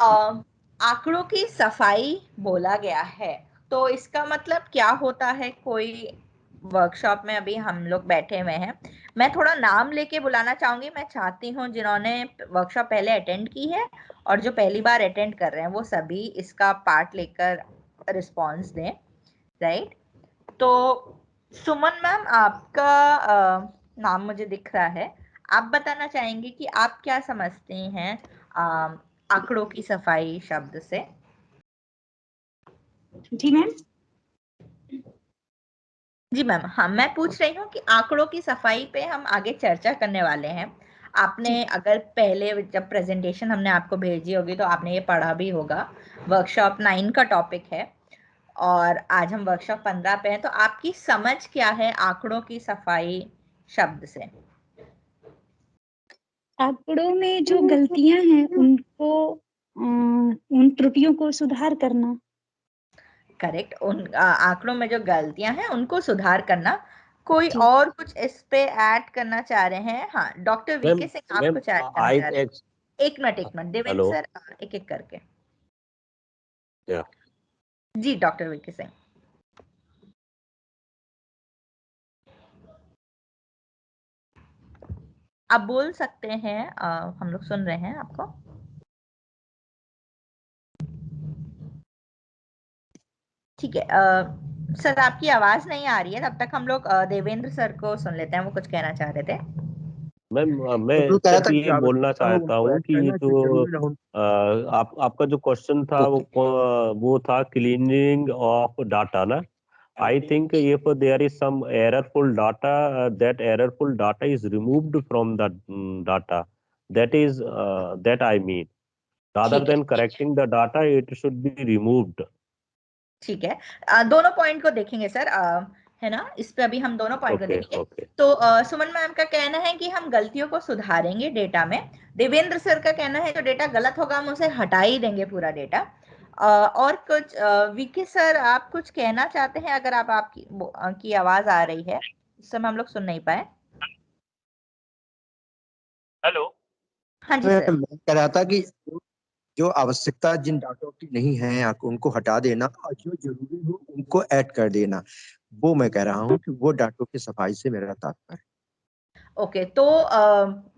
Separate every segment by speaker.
Speaker 1: आंकड़ों की सफाई बोला गया है, तो इसका मतलब क्या होता है? कोई वर्कशॉप में अभी हम लोग बैठे हुए हैं, मैं थोड़ा नाम लेके बुलाना चाहूंगी। मैं चाहती हूँ जिन्होंने वर्कशॉप पहले अटेंड की है और जो पहली बार अटेंड कर रहे हैं वो सभी इसका पार्ट लेकर रिस्पॉन्स दें, राइट? तो सुमन मैम, आपका नाम मुझे दिख रहा है। आप बताना चाहेंगे कि आप क्या समझते हैं आंकड़ों की सफाई शब्द से?
Speaker 2: जी मैम।
Speaker 1: जी मैम, हाँ, मैं पूछ रही हूँ कि आंकड़ों की सफाई पे हम आगे चर्चा करने वाले हैं। आपने अगर पहले जब प्रेजेंटेशन हमने आपको भेजी होगी तो आपने ये पढ़ा भी होगा। वर्कशॉप 9 का टॉपिक है और आज हम वर्कशॉप 15 पे हैं। तो आपकी समझ क्या है आंकड़ों की सफाई शब्द से?
Speaker 2: आंकड़ों में जो गलतियां हैं उनको उन त्रुटियों को सुधार करना।
Speaker 1: करेक्ट, उन आंकड़ों में जो गलतियां हैं उनको सुधार करना। कोई
Speaker 2: जी।
Speaker 1: और कुछ इस पे ऐड करना चाह रहे हैं? हाँ, डॉक्टर वीके सिंह, आप
Speaker 3: मैम
Speaker 1: कुछ ऐड करना
Speaker 3: आई
Speaker 1: चाह रहे हैं? एक मिनट देवेंद्र
Speaker 3: हेलो
Speaker 1: सर, एक एक करके।
Speaker 3: या
Speaker 1: जी डॉक्टर वीके सिंह। आप बोल सकते हैं, हम लोग सुन रहे हैं आपको। ठीक है, सर आपकी आवाज नहीं आ रही है, तब तक हम लोग देवेंद्र सर को सुन लेते हैं, वो कुछ कहना चाह रहे थे।
Speaker 3: मैम मैं
Speaker 4: वो कह रहा
Speaker 3: सिर्फ
Speaker 4: था
Speaker 3: ये
Speaker 4: कि
Speaker 3: बोलना
Speaker 4: आवश्यकता हो
Speaker 3: चाहता
Speaker 4: उनको
Speaker 3: हूँ
Speaker 4: ऐड
Speaker 3: कि
Speaker 4: करना, जो
Speaker 3: जो
Speaker 4: जरूरी ना हो।
Speaker 3: आपका जो क्वेश्चन था
Speaker 4: ओके।
Speaker 3: वो था क्लीनिंग ऑफ डाटा ना। I think if there is some errorful data, that errorful data is removed from the data. That I mean, rather
Speaker 1: ठीक है,
Speaker 3: than correcting the data, it should be removed.
Speaker 1: ठीक है, दोनों point को देखेंगे sir, है ना? इस पे अभी हम दोनों पॉइंट को
Speaker 3: ओके
Speaker 1: देखेंगे।
Speaker 3: ओके
Speaker 1: तो सुमन मैम का कहना है कि हम गलतियों को सुधारेंगे डेटा में। देवेंद्र सर का कहना है जो डेटा गलत होगा हम उसे हटा ही देंगे पूरा डेटा। और कुछ वीके सर, आप कुछ कहना चाहते हैं? अगर आपकी आवाज आ रही है, इस समय हम लोग सुन नहीं पाए।
Speaker 3: हेलो।
Speaker 1: हाँ जी सर।
Speaker 4: मैं कह रहा था कि जो आवश्यकता जिन डाटों की नहीं है उनको हटा देना और जो जरूरी हो उनको ऐड कर देना, वो मैं कह रहा हूँ कि वो डाटों की सफाई से मेरा तात्पर्य।
Speaker 1: ओके, तो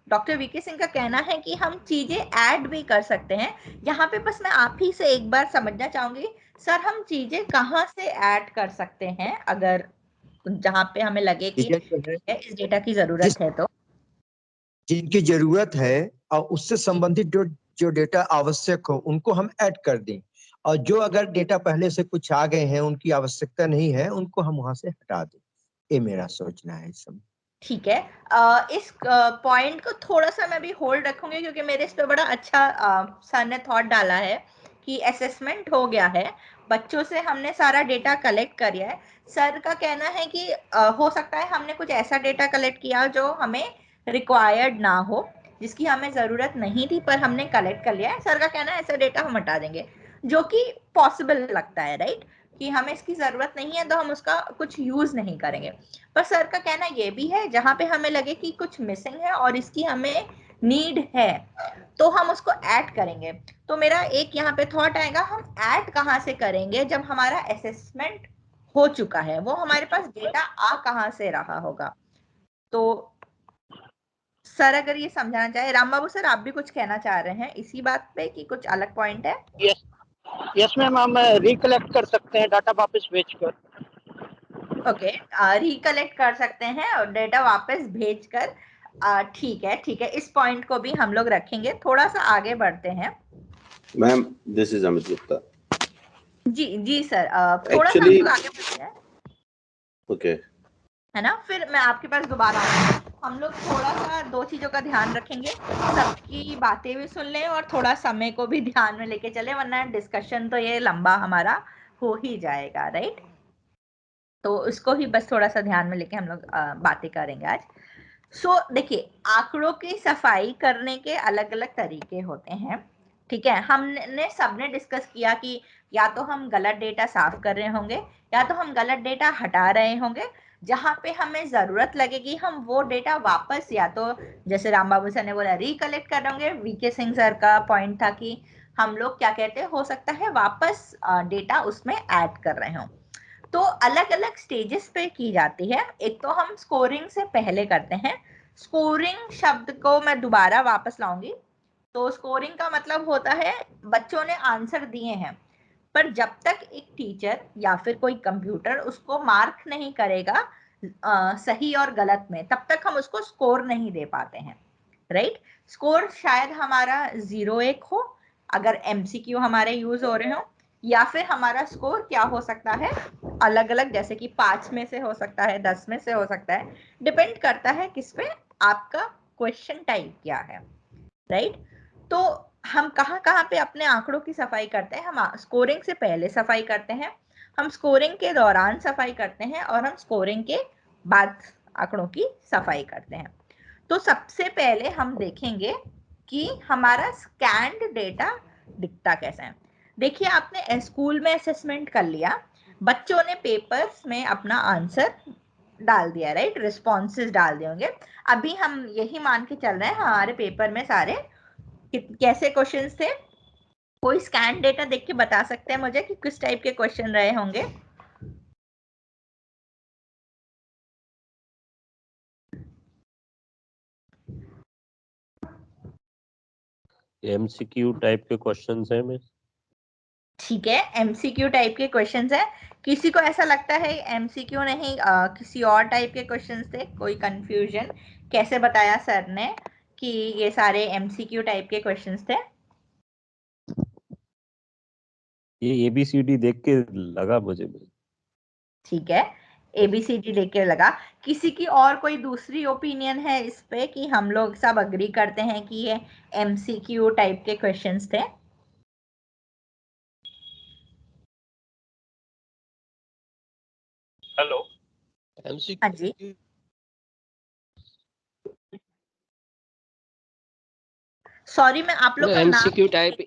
Speaker 1: डॉक्टर वीके सिंह का कहना है कि हम चीजें ऐड भी कर सकते हैं। यहाँ पे बस मैं आप ही से एक बार समझना चाहूंगी सर, हम चीजें कहाँ से ऐड कर सकते हैं अगर जहाँ पे हमें लगे कि
Speaker 4: चीजें जो है
Speaker 1: इस डेटा की जरूरत
Speaker 4: जिस
Speaker 1: है तो?
Speaker 4: जिनकी जरूरत है और उससे संबंधित जो जो डेटा आवश्यक हो उनको हम ऐड कर दें, और जो अगर डेटा पहले से कुछ आ गए हैं उनकी आवश्यकता नहीं है उनको हम वहां से हटा दें। ये मेरा सोचना है इस समय।
Speaker 1: ठीक है, इस पॉइंट को थोड़ा सा मैं भी होल्ड रखूंगी क्योंकि मेरे इस पे बड़ा अच्छा सर ने थॉट डाला है कि असेसमेंट हो गया है, बच्चों से हमने सारा डेटा कलेक्ट कर लिया है। सर का कहना है कि हो सकता है हमने कुछ ऐसा डेटा कलेक्ट किया जो हमें रिक्वायर्ड ना हो, जिसकी हमें जरूरत नहीं थी, पर हमने कलेक्ट कर लिया है। सर का कहना है ऐसा डेटा हम हटा देंगे, जो कि पॉसिबल लगता है, राइट? कि हमें इसकी जरूरत नहीं है तो हम उसका कुछ यूज नहीं करेंगे। पर सर का कहना ये भी है जहां पे हमें लगे कि कुछ मिसिंग है और इसकी हमें नीड है तो हम उसको ऐड करेंगे। तो मेरा एक यहाँ पे थॉट आएगा, हम ऐड कहाँ से करेंगे? जब हमारा असेसमेंट हो चुका है, वो हमारे पास डेटा आ कहाँ से रहा होगा। तो सर अगर ये समझाना चाहे, राम बाबू सर आप भी कुछ कहना चाह रहे हैं इसी बात पे कि कुछ अलग पॉइंट है?
Speaker 5: यस यस मैम, हम रिकलेक्ट कर सकते हैं डाटा वापस भेजकर।
Speaker 1: ओके, रिकलेक्ट कर सकते हैं और डेटा वापस भेजकर। ठीक है, ठीक है, इस पॉइंट को भी हम लोग रखेंगे। थोड़ा सा आगे बढ़ते हैं।
Speaker 6: Ma'am this is Amit Gupta.
Speaker 1: जी जी सर, थोड़ा सा हम
Speaker 6: एक्चुअली
Speaker 1: लोग आगे बढ़ते हैं,
Speaker 6: ओके।
Speaker 1: है ना? फिर मैं आपके पास दोबारा आऊंगी। हम लोग थोड़ा सा दो चीजों का ध्यान रखेंगे, सबकी बातें भी सुन लें और थोड़ा समय को भी ध्यान में लेके चले, वरना डिस्कशन तो ये लंबा हमारा हो ही जाएगा, राइट? तो इसको ही बस थोड़ा सा ध्यान में लेके हम लोग बातें करेंगे आज। देखिए, आंकड़ों की सफाई करने के अलग अलग तरीके होते हैं, ठीक है? हमने सबने डिस्कस किया कि या तो हम गलत डेटा साफ कर रहे होंगे या तो हम गलत डेटा हटा रहे होंगे। जहां पे हमें जरूरत लगेगी हम वो डेटा वापस, या तो जैसे राम बाबू सर ने बोला रिकलेक्ट कर होंगे, वीके सिंह सर का पॉइंट था कि हम लोग क्या कहते हैं, हो सकता है वापस डेटा उसमें ऐड कर रहे हो। तो अलग अलग स्टेजेस पे की जाती है। एक तो हम स्कोरिंग से पहले करते हैं। स्कोरिंग शब्द को मैं दोबारा वापस लाऊंगी। तो स्कोरिंग का मतलब होता है बच्चों ने आंसर दिए हैं, पर जब तक एक टीचर या फिर कोई कंप्यूटर उसको मार्क नहीं करेगा सही और गलत में, तब तक हम उसको स्कोर नहीं दे पाते हैं, राइट। स्कोर शायद हमारा 0-1 हो अगर एमसीक्यू हमारे यूज हो रहे हो, या फिर हमारा स्कोर क्या हो सकता है अलग अलग, जैसे कि 5 में से हो सकता है, 10 में से हो सकता है, डिपेंड करता है किस पे आपका क्वेश्चन टाइप क्या है, राइट। तो हम कहाँ कहाँ पे अपने आंकड़ों की सफाई करते हैं? हम स्कोरिंग से पहले सफाई करते हैं, हम स्कोरिंग के दौरान सफाई करते हैं, और हम स्कोरिंग के बाद आंकड़ों की सफाई करते हैं। तो सबसे पहले हम देखेंगे कि हमारा स्कैन्ड डेटा दिखता कैसा है। देखिए, आपने स्कूल में असेसमेंट कर लिया, बच्चों ने पेपर्स में अपना आंसर डाल दिया, राइट, रिस्पॉन्सेज डाल दिए होंगे। अभी हम यही मान के चल रहे हैं हमारे पेपर में सारे कैसे क्वेश्चंस थे। कोई स्कैन डेटा देख के बता सकते हैं मुझे कि किस टाइप के क्वेश्चन रहे होंगे?
Speaker 3: एमसीक्यू टाइप के क्वेश्चंस हैं में।
Speaker 1: ठीक है, एमसीक्यू टाइप के क्वेश्चंस है। किसी को ऐसा लगता है एमसीक्यू नहीं किसी और टाइप के क्वेश्चंस थे? कोई कंफ्यूजन? कैसे बताया सर ने कि ये सारे एमसीक्यू टाइप के क्वेश्चंस थे?
Speaker 3: ये एबीसीडी देख के लगा मुझे।
Speaker 1: ठीक है, एबीसीडी लेके लगा। किसी की और कोई दूसरी ओपिनियन है इस पे कि हम लोग सब अग्री करते हैं कि ये एमसीक्यू टाइप के क्वेश्चंस थे?
Speaker 7: हेलो,
Speaker 1: हाँ जी। सॉरी, मैं आप लोग का नाम
Speaker 7: एमसीक्यू टाइप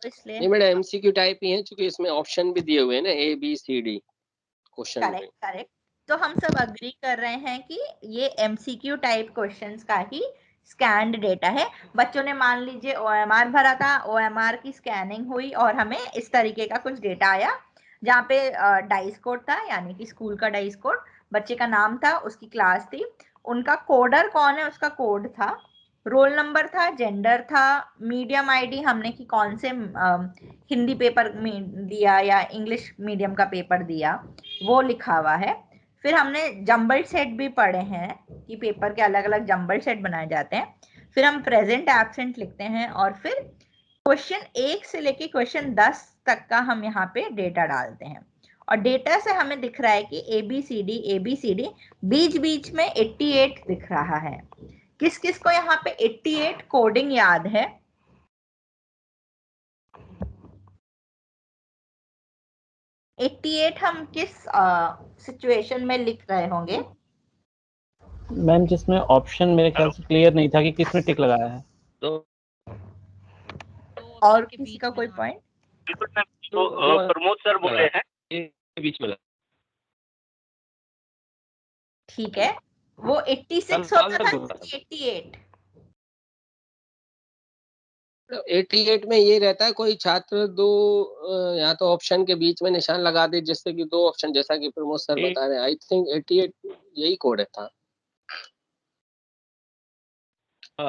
Speaker 1: इसलिए।
Speaker 7: नहीं मैडम, एमसीक्यू टाइप ही है क्योंकि इसमें ऑप्शन भी दिए हुए हैं ना, A B C D question में।
Speaker 1: Correct correct. तो हम सब अग्री कर रहे हैं कि ये एमसीक्यू टाइप क्वेश्चंस का ही स्कैन्ड डेटा है। बच्चों ने मान लीजिए ओएमआर भरा था, ओएमआर की स्कैनिंग हुई और हमें इस तरीके का कुछ डेटा आया, जहाँ पे डाइस कोड था, यानी कि स्कूल का डाइस कोड, बच्चे का नाम था, उसकी क्लास थी, उनका कोडर कौन है उसका कोड था, रोल नंबर था, जेंडर था, मीडियम आईडी हमने कि कौन से हिंदी पेपर में दिया या इंग्लिश मीडियम का पेपर दिया, वो लिखा हुआ है। फिर हमने जंबल सेट भी पढ़े हैं कि पेपर के अलग अलग जंबल सेट बनाए जाते हैं। फिर हम प्रेजेंट एब्सेंट लिखते हैं, और फिर क्वेश्चन 1 से लेके क्वेश्चन 10 तक का हम यहाँ पे डेटा डालते हैं। और डेटा से हमें दिख रहा है कि एबीसीडी बीच बीच में 88 दिख रहा है। किस किस को यहाँ पे 88 कोडिंग याद है? एट्टी एट हम किस सिचुएशन में लिख रहे होंगे?
Speaker 8: मैम जिसमें ऑप्शन मेरे ख्याल से क्लियर नहीं था कि किसमें टिक लगाया है।
Speaker 7: तो
Speaker 1: और किसी का कोई पॉइंट?
Speaker 7: प्रमोद सर बोले हैं ये बीच में
Speaker 1: ठीक है, वो 86 होता था कि 88?
Speaker 7: 88 में ये रहता है, कोई छात्र दो या तो ऑप्शन के बीच में निशान लगा दे, जिससे कि दो ऑप्शन, जैसा कि प्रमोद सर बता रहे हैं। आई थिंक 88 यही कोड है था।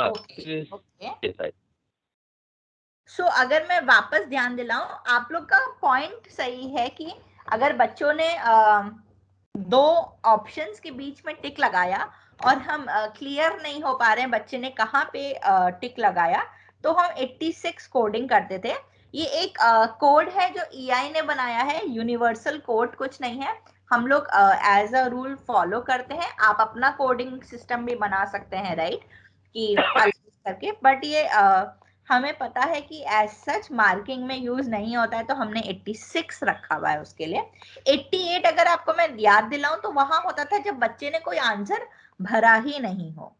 Speaker 1: Okay okay. सो अगर मैं वापस ध्यान दिलाऊं, आप लोग का पॉइंट सही है कि अगर बच्चों ने दो ऑप्शंस के बीच में टिक लगाया और हम क्लियर नहीं हो पा रहे हैं बच्चे ने कहाँ पे टिक लगाया, तो हम 86 कोडिंग करते थे। ये एक कोड है जो ईआई ने बनाया है, यूनिवर्सल कोड कुछ नहीं है। हम लोग एज अ रूल फॉलो करते हैं। आप अपना कोडिंग सिस्टम भी बना सकते हैं, राइट, कि अलग करके, बट ये हमें पता है कि एज सच मार्किंग में यूज नहीं होता है, तो हमने 86 रखा हुआ है उसके लिए। 88 अगर आपको मैं याद दिलाऊं तो वहां होता था जब बच्चे ने कोई आंसर भरा ही नहीं हो।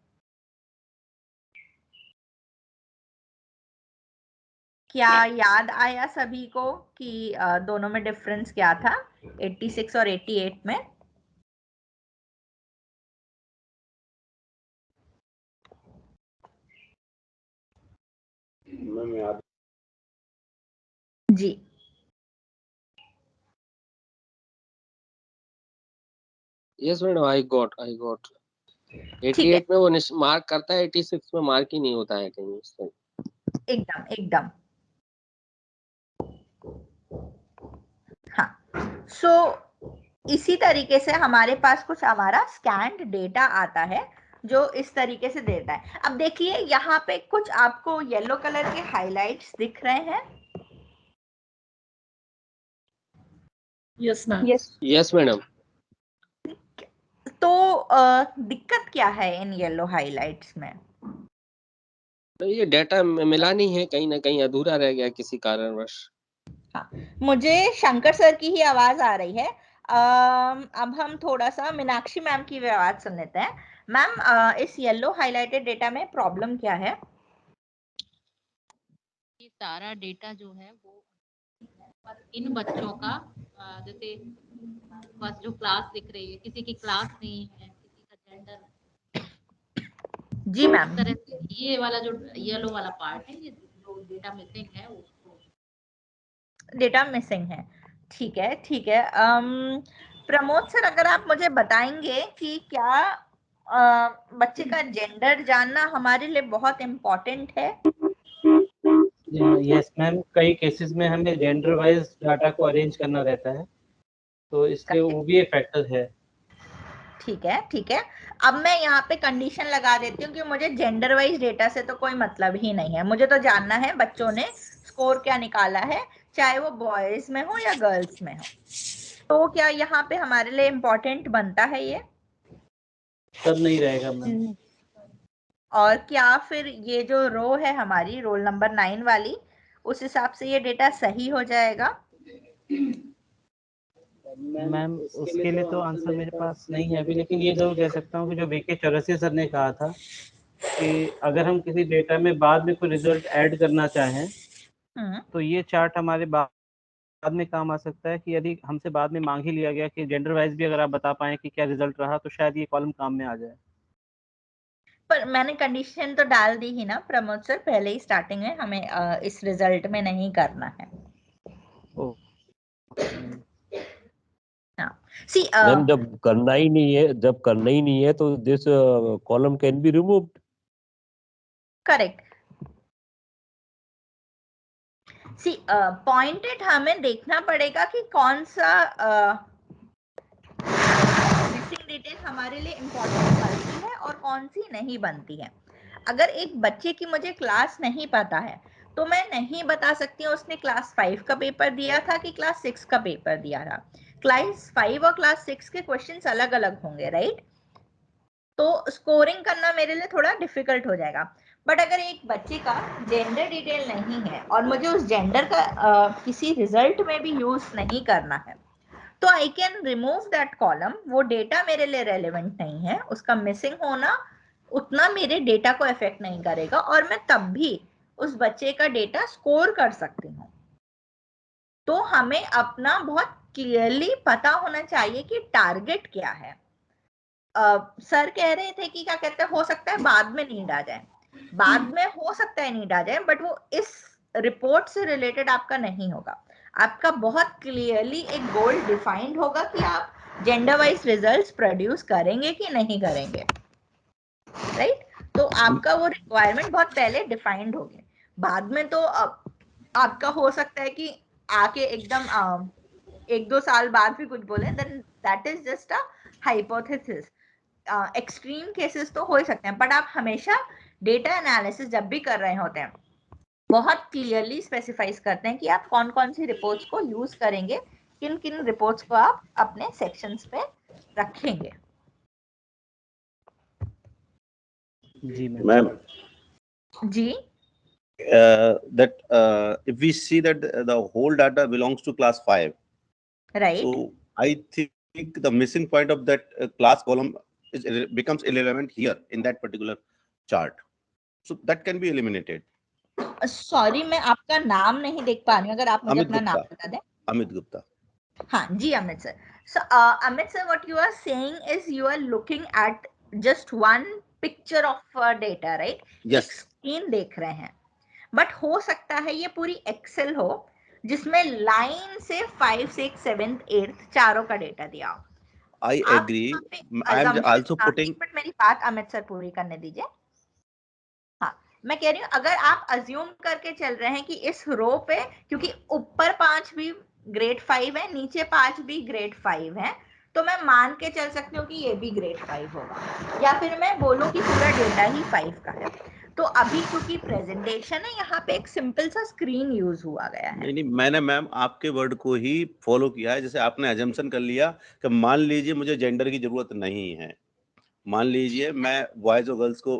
Speaker 1: क्या याद आया सभी को कि दोनों में डिफरेंस क्या था 86 और 88 में?
Speaker 6: मैम याद
Speaker 1: जी
Speaker 7: यस मैडम, आई गॉट 88 में वो मार्क करता है, 86 में मार्क ही नहीं होता है कहीं इस तरह।
Speaker 1: एकदम एकदम। हाँ, सो इसी तरीके से हमारे पास कुछ हमारा स्कैन्ड डेटा आता है जो इस तरीके से देता है। अब देखिए यहाँ पे कुछ आपको येलो कलर के हाइलाइट्स दिख रहे हैं।
Speaker 9: Yes ma'am.
Speaker 7: Yes madam.
Speaker 1: तो दिक्कत क्या है इन येलो हाइलाइट्स में?
Speaker 7: तो ये डेटा मिला नहीं है, कहीं ना कहीं अधूरा रह गया किसी कारणवश।
Speaker 1: हाँ, मुझे शंकर सर की ही आवाज आ रही है। अब हम थोड़ा सा मीनाक्षी मैम की भी आवाज सुन लेते हैं। मैम, इस येलो हाइलाइटेड डेटा में प्रॉब्लम क्या है?
Speaker 10: ये सारा डेटा जो है वो इन बच्चों का जैसे बस जो क्लास दिख रही है, किसी की क्लास नहीं है, किसी का जेंडर।
Speaker 1: जी मैम।
Speaker 10: इस तरह से ये वाला जो येलो वाला पार्ट है, ये जो डेटा मिसिंग है उसको
Speaker 1: डेटा मिसिंग है। ठीक है ठीक है। प्रमोद सर, अगर आप मुझे बताएंगे कि क्या बच्चे का जेंडर जानना हमारे लिए बहुत इम्पोर्टेंट है?
Speaker 8: यस मैम, कई केसेस में हमें जेंडर वाइज डाटा को अरेंज करना रहता है, तो इसलिए वो भी एक फैक्टर है।
Speaker 1: ठीक है ठीक है। अब मैं यहाँ पे कंडीशन लगा देती हूँ कि मुझे जेंडर वाइज डेटा से तो कोई मतलब ही नहीं है। मुझे तो जानना है बच्चों ने स्कोर क्या निकाला है, चाहे वो बॉयज में हो या गर्ल्स में हो। तो क्या यहाँ पे हमारे लिए इम्पोर्टेंट बनता है ये?
Speaker 8: तब नहीं रहेगा मैम।
Speaker 1: और क्या फिर ये जो रो है हमारी रोल नंबर 9 वाली, उस हिसाब से ये डेटा सही हो जाएगा?
Speaker 8: मैम उसके लिए तो आंसर मेरे पास नहीं है अभी, लेकिन ये जरूर कह सकता हूँ कि जो VK चौरसिया सर ने कहा था कि अगर हम किसी डेटा में बाद में कोई रिजल्ट ऐड करना चाहें तो ये चार्ट हमारे बाद में काम आ सकता है कि यदि हमसे बाद में मांग ही लिया गया कि जेंडर वाइज भी अगर आप बता पाएं कि क्या रिजल्ट रहा, तो शायद ये कॉलम काम में आ जाए।
Speaker 1: पर मैंने कंडीशन तो डाल दी ही ना प्रमोद सर, पहले ही स्टार्टिंग में हमें इस रिजल्ट में नहीं करना है। सी
Speaker 3: मैम जब करना ही नहीं है तो this column can be removed.
Speaker 1: Correct. See pointed हमें देखना पड़ेगा कि कौन सा मिसिंग डिटेल हमारे लिए इम्पोर्टेंट बनती है और कौन सी नहीं बनती है। अगर एक बच्चे की मुझे क्लास नहीं पता है तो मैं नहीं बता सकती हूँ उसने क्लास 5 का पेपर दिया था कि क्लास 6 का पेपर दिया था। क्लास 5 और क्लास 6 के क्वेश्चंस अलग अलग होंगे, राइट? तो स्कोरिंग करना मेरे लिए थोड़ा डिफिकल्ट हो जाएगा। बट अगर एक बच्चे का जेंडर डिटेल नहीं है और मुझे उस जेंडर का किसी रिजल्ट में भी यूज नहीं करना है तो I can remove that column. वो डेटा मेरे लिए रेलेवेंट नहीं है, उसका मिसिंग होना उतना मेरे डेटा को इफेक्ट नहीं करेगा और मैं तब भी उस बच्चे का डेटा स्कोर कर सकती हूँ। तो हमें अपना बहुत क्लियरली पता होना चाहिए कि टारगेट क्या है। सर कह रहे थे कि क्या कहते हैं, हो सकता है बाद में नीड आ जाए, बाद में हो सकता है नीड आ जाए, बट वो इस रिपोर्ट से रिलेटेड आपका नहीं होगा। आपका बहुत क्लियरली एक गोल डिफाइंड होगा कि आप जेंडर वाइज रिजल्ट्स प्रोड्यूस करेंगे कि नहीं करेंगे, राइट? तो आपका वो रिक्वायरमेंट बहुत पहले डिफाइंड होगी। बाद में तो आपका हो सकता है कि आके एकदम 1-2 साल बाद भी कुछ बोले, then that is just a hypothesis. Extreme cases तो हो ही सकते हैं, बट आप हमेशा डेटा एनालिसिस जब भी कर रहे होते हैं बहुत क्लियरली स्पेसिफाइज करते हैं कि आप कौन कौन सी रिपोर्ट्स को यूज करेंगे, किन किन रिपोर्ट्स को आप अपने सेक्शंस पे रखेंगे।
Speaker 8: जी
Speaker 6: मैम
Speaker 1: जी
Speaker 6: that if we see that the whole data belongs to class 5,
Speaker 1: right,
Speaker 6: so I think the missing point of that class column becomes irrelevant here in that particular chart, so that can be eliminated.
Speaker 1: Sorry मैं आपका नाम नहीं देख पा रही हूँ, अगर आप मुझे अपना नाम बता दें।
Speaker 6: अमित गुप्ता।
Speaker 1: हाँ जी Amit sir. So Amit sir, what you are saying is you are looking at just one picture of data, right?
Speaker 6: Yes.
Speaker 1: एक स्क्रीन देख रहे हैं, बट हो सकता है ये पूरी एक्सेल हो जिसमें लाइन से 5, 6, 7, 8 चारों का डेटा दिया हो।
Speaker 6: I
Speaker 1: आप
Speaker 6: agree.
Speaker 1: यहाँ पे
Speaker 6: I am
Speaker 1: assumption-
Speaker 6: also putting.
Speaker 1: एक मिनट मेरी बात अमित सर पूरी करने दीजिए। हाँ, मैं कह रही हूँ अगर आप अज्यूम करके चल रहे हैं कि इस रो पे, क्योंकि ऊपर 5 भी ग्रेड 5 है, नीचे 5 भी ग्रेड 5 है, तो मैं मान के चल सकती हूँ कि ये भी ग्रेड 5 होगा, या फिर मैं बोलूँ कि पूरा डेटा ही 5 का है। तो अभी क्योंकि प्रेजेंटेशन है, यहाँ पे एक सिंपल सा स्क्रीन यूज हुआ गया है।
Speaker 6: नहीं, मैंने मैम आपके वर्ड को ही फॉलो किया है। जैसे आपने अजम्पशन कर लिया कि मान लीजिए मुझे जेंडर की जरूरत नहीं है, मान लीजिए मैं बॉयज और गर्ल्स को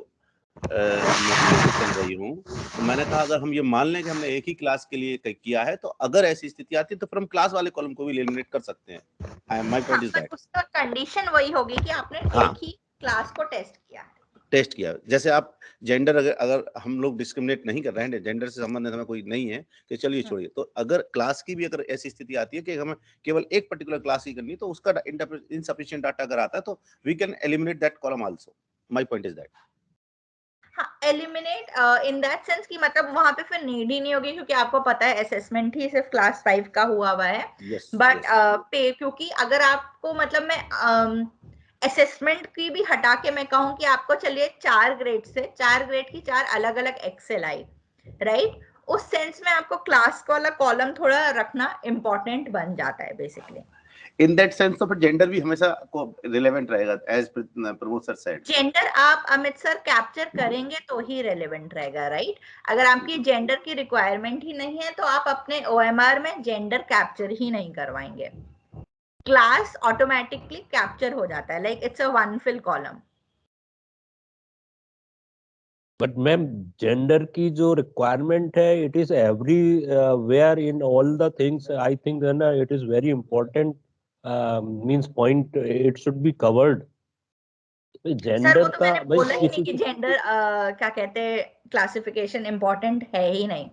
Speaker 6: नौकरी लेके चल रही हूँ, तो मैंने कहा अगर हम ये मान लें कि हमने एक ही क्लास के लिए किया है, तो अगर ऐसी स्थिति आती है तो फिर हम क्लास वाले कॉलम को भी एलिमिनेट कर सकते हैं। माय पॉइंट इज दैट
Speaker 1: उसका कंडीशन वही होगी कि आपने
Speaker 6: हाँ,
Speaker 1: एक ही क्लास को टेस्ट किया है।
Speaker 6: टेस्ट किया। जैसे आप जेंडर अगर हम लोग डिस्क्रिमिनेट नहीं कर रहे हैं, जेंडर से संबंधित हमें कोई नहीं है कि चलिए छोड़िए, तो अगर क्लास की भी अगर ऐसी स्थिति आती है कि हमें केवल एक पर्टिकुलर क्लास की करनी है, तो उसका इनसफिशिएंट डाटा अगर आता है तो we can eliminate that column also. My point is that.
Speaker 1: हाँ, एलिमिनेट इन दैट सेंस कि मतलब वहां पे फिर नीड ही नहीं होगी, क्योंकि आपको पता है असेसमेंट ही सिर्फ क्लास 5 का हुआ है। बट पे, क्योंकि अगर आपको मतलब मैं असेसमेंट की भी हटा के मैं कहूँ कि आपको चलिए 4 ग्रेड से 4 ग्रेड की 4 अलग अलग एक्सेल आई, राइट, उस सेंस में आपको क्लास वाला कॉलम थोड़ा रखना इम्पोर्टेंट बन जाता है बेसिकली।
Speaker 6: इन दैट सेंस तो फिर जेंडर भी हमेशा को रिलेवेंट रहेगा, as Pramod sir said.
Speaker 1: Gender आप अमित सर कैप्चर करेंगे तो ही रेलेवेंट रहेगा, राइट। अगर आपकी जेंडर की रिक्वायरमेंट ही नहीं है तो आप अपने ओएमआर में जेंडर कैप्चर ही नहीं करवाएंगे। क्लास ऑटोमेटिकली कैप्चर हो जाता है, like it's a one fill column.
Speaker 3: But ma'am gender की जो रिक्वायरमेंट है, it is everywhere in all the things. I think है ना, it is very important means point, it should be covered.
Speaker 1: Sir
Speaker 3: gender
Speaker 1: वो तो
Speaker 3: का
Speaker 1: मैंने बोला ही नहीं
Speaker 3: किसी
Speaker 1: कि जेंडर क्या कहते हैं क्लासिफिकेशन इंपॉर्टेंट है ही नहीं।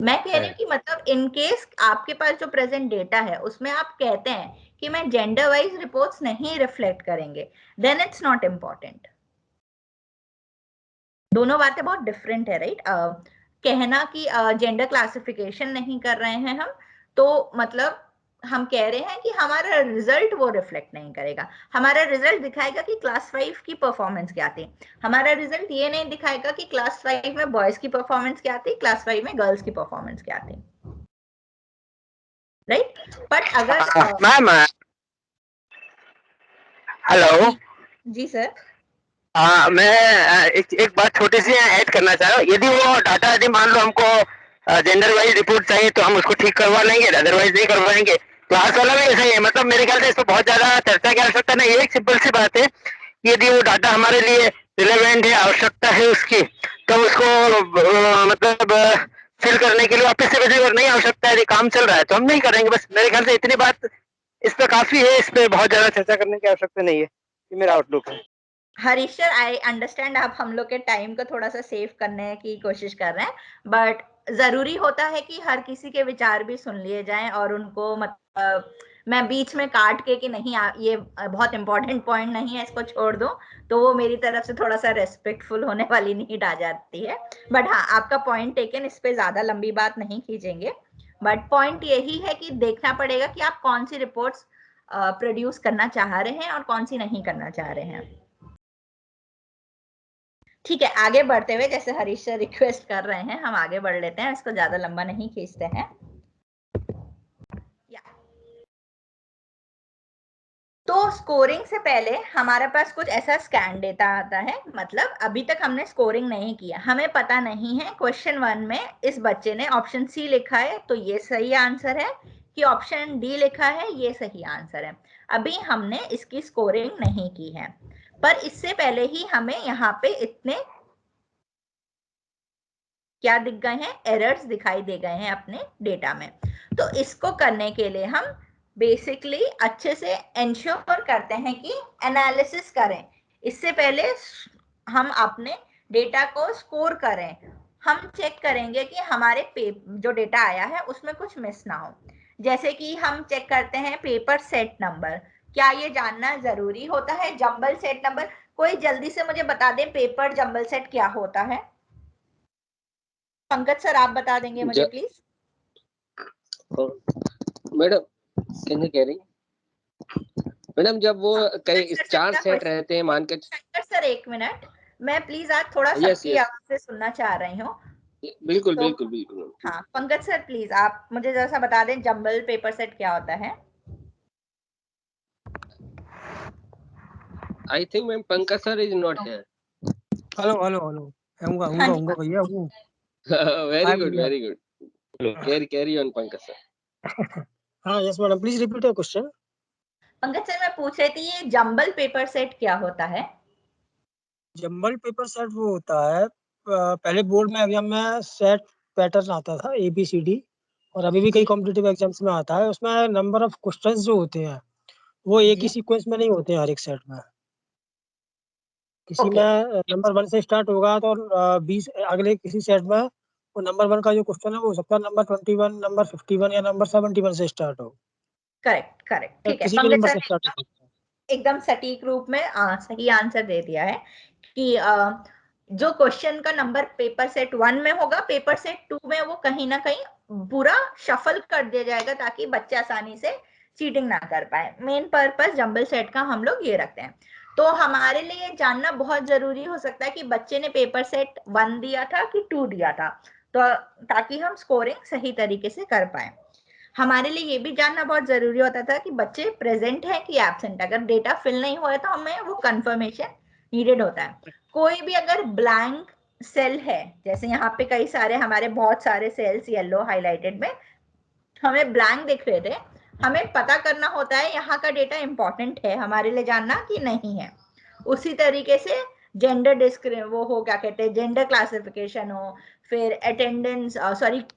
Speaker 1: मैं कह रही हूँ कि मतलब इन केस आपके पास जो प्रेजेंट डेटा है उसमें आप कहते हैं कि मैं जेंडर वाइज रिपोर्ट्स नहीं रिफ्लेक्ट करेंगे, देन इट्स नॉट इम्पॉर्टेंट। दोनों बातें बहुत डिफरेंट है, राइट। कहना कि जेंडर क्लासिफिकेशन नहीं कर रहे हैं हम, तो मतलब हम कह रहे हैं कि हमारा रिजल्ट वो रिफ्लेक्ट नहीं करेगा। हमारा रिजल्ट दिखाएगा कि क्लास 5 की परफॉर्मेंस क्या थी, हमारा रिजल्ट ये नहीं दिखाएगा कि क्लास 5 में बॉयज की परफॉर्मेंस क्या थी, क्लास 5 में गर्ल्स की परफॉर्मेंस क्या थी, राइट। बट अगर
Speaker 5: मैम हेलो
Speaker 1: जी सर,
Speaker 5: मैं एक बात छोटी सी ऐड करना चाह रहा हूँ। यदि वो डाटा यदि मान लो हमको जेंडर वाइज रिपोर्ट चाहिए तो हम उसको ठीक करवा लेंगे, अदरवाइज नहीं करवाएंगे। क्लास वाला भी ऐसा ही है। मतलब मेरे ख्याल से इस पर बहुत ज्यादा चर्चा की आवश्यकता नहीं। एक सिंपल सी बात है, यदि वो डाटा हमारे लिए रिलेवेंट है, आवश्यकता है उसकी, तो उसको मतलब फिल करने के लिए वापस से वैसे अगर नहीं आवश्यकता है, यदि काम चल रहा है तो हम नहीं करेंगे। बस मेरे ख्याल से इतनी बात इस पे काफी है, इस पे बहुत ज्यादा चर्चा करने की आवश्यकता नहीं है। ये मेरा आउटलुक है।
Speaker 1: हरीश सर आई अंडरस्टैंड आप हम लोग के टाइम को थोड़ा सा सेव करने की कोशिश कर रहे हैं, बट जरूरी होता है कि हर किसी के विचार भी सुन लिए जाएं और उनको मतलब मैं बीच में काट के कि नहीं ये बहुत इंपॉर्टेंट पॉइंट नहीं है, इसको छोड़ दो, तो वो मेरी तरफ से थोड़ा सा रेस्पेक्टफुल होने वाली नीड आ जाती है। बट हाँ, आपका पॉइंट टेकन, इस पे ज्यादा लंबी बात नहीं खींचेंगे। बट पॉइंट यही है कि देखना पड़ेगा कि आप कौन सी रिपोर्ट्स प्रोड्यूस करना चाह रहे हैं और कौन सी नहीं करना चाह रहे हैं। ठीक है, आगे बढ़ते हुए जैसे हरीश सर रिक्वेस्ट कर रहे हैं, हम आगे बढ़ लेते हैं, इसको ज्यादा लंबा नहीं खींचते हैं। तो स्कोरिंग से पहले हमारे पास कुछ ऐसा स्कैन डेटा आता है। मतलब अभी तक हमने स्कोरिंग नहीं किया, हमें पता नहीं है क्वेश्चन 1 में इस बच्चे ने ऑप्शन सी लिखा है तो ये सही आंसर है, कि ऑप्शन डी लिखा है ये सही आंसर है। अभी हमने इसकी स्कोरिंग नहीं की है, पर इससे पहले ही हमें यहाँ पे इतने क्या दिख गए हैं, एरर्स दिखाई दे गए हैं अपने डेटा में। तो इसको करने के लिए हम बेसिकली अच्छे से इंश्योर करते हैं कि एनालिसिस करें, इससे पहले हम अपने डेटा को स्कोर करें। हम चेक करेंगे कि हमारे जो डेटा आया है उसमें कुछ मिस ना हो। जैसे कि हम चेक करते हैं पेपर सेट नंबर, क्या ये जानना जरूरी होता है? जंबल सेट नंबर, कोई जल्दी से मुझे बता दे पेपर जंबल सेट क्या होता है? पंकज सर आप बता देंगे मुझे प्लीज।
Speaker 7: मैडम कहने कह रही मैडम, जब वो कई 4 सेट रहते हैं मान के।
Speaker 1: सर 1 मिनट, मैं प्लीज आज थोड़ा सबकी आवाज से सुनना चाह रही हूँ।
Speaker 7: बिल्कुल बिल्कुल बिल्कुल।
Speaker 1: हाँ पंकज सर प्लीज आप मुझे जैसा बता दें जंबल पेपर सेट क्या होता है।
Speaker 7: I think ma'am Pankaj sir is not here.
Speaker 11: Hello hello hello, हूँगा भैया हूँ।
Speaker 7: Very good very good, carry on Pankaj sir.
Speaker 11: हाँ yes madam, please repeat your question.
Speaker 1: Pankaj sir मैं पूछ रही थी ये जंबल पेपर सेट क्या होता है।
Speaker 11: जंबल पेपर सेट वो होता है, पहले बोर्ड में एग्जाम में सेट पैटर्न आता था ABCD, और अभी भी कई कॉम्पिटिटिव एग्जाम्स में आता है। उसमें नंबर ऑफ क्वेश्चंस जो होते हैं वो एक ही सीक्वेंस में नहीं होते हैं हर एक सेट में। किसी में नंबर 1 से स्टार्ट होगा तो 20 अगले किसी सेट में वो नंबर 1 का जो क्वेश्चन है वो हो सकता है नंबर 21, नंबर 51 या नंबर 71 से स्टार्ट हो।
Speaker 1: करेक्ट करेक्ट, ठीक है।
Speaker 11: किसी भी नंबर से स्टार्ट हो।
Speaker 1: एकदम सटीक रूप में सही आंसर दे दिया है कि जो क्वेश्चन का नंबर पेपर सेट 1 में होगा, पेपर सेट 2 में वो कहीं ना कहीं पूरा शफल कर दिया जाएगा ताकि बच्चे आसानी से चीटिंग ना कर पाए। मेन पर्पस जंबल सेट का हम लोग ये रखते हैं। तो हमारे लिए जानना बहुत जरूरी हो सकता है कि बच्चे ने पेपर सेट 1 दिया था कि 2 दिया था, तो ताकि हम स्कोरिंग सही तरीके से कर पाए। हमारे लिए ये भी जानना बहुत जरूरी होता था कि बच्चे प्रेजेंट है कि एब्सेंट। अगर डेटा फिल नहीं हुआ है तो हमें वो कंफर्मेशन नीडेड होता है। कोई भी अगर ब्लैंक सेल है, जैसे यहाँ पे कई सारे हमारे बहुत सारे सेल्स येलो हाईलाइटेड में हमें ब्लैंक दिख रहे थे, हमें पता करना होता है यहाँ का डेटा इंपॉर्टेंट है हमारे लिए जानना कि नहीं है। उसी तरीके से जेंडर वो हो, क्या कहते हैं, जेंडर क्लासिफिकेशन हो, फिर अटेंडेंस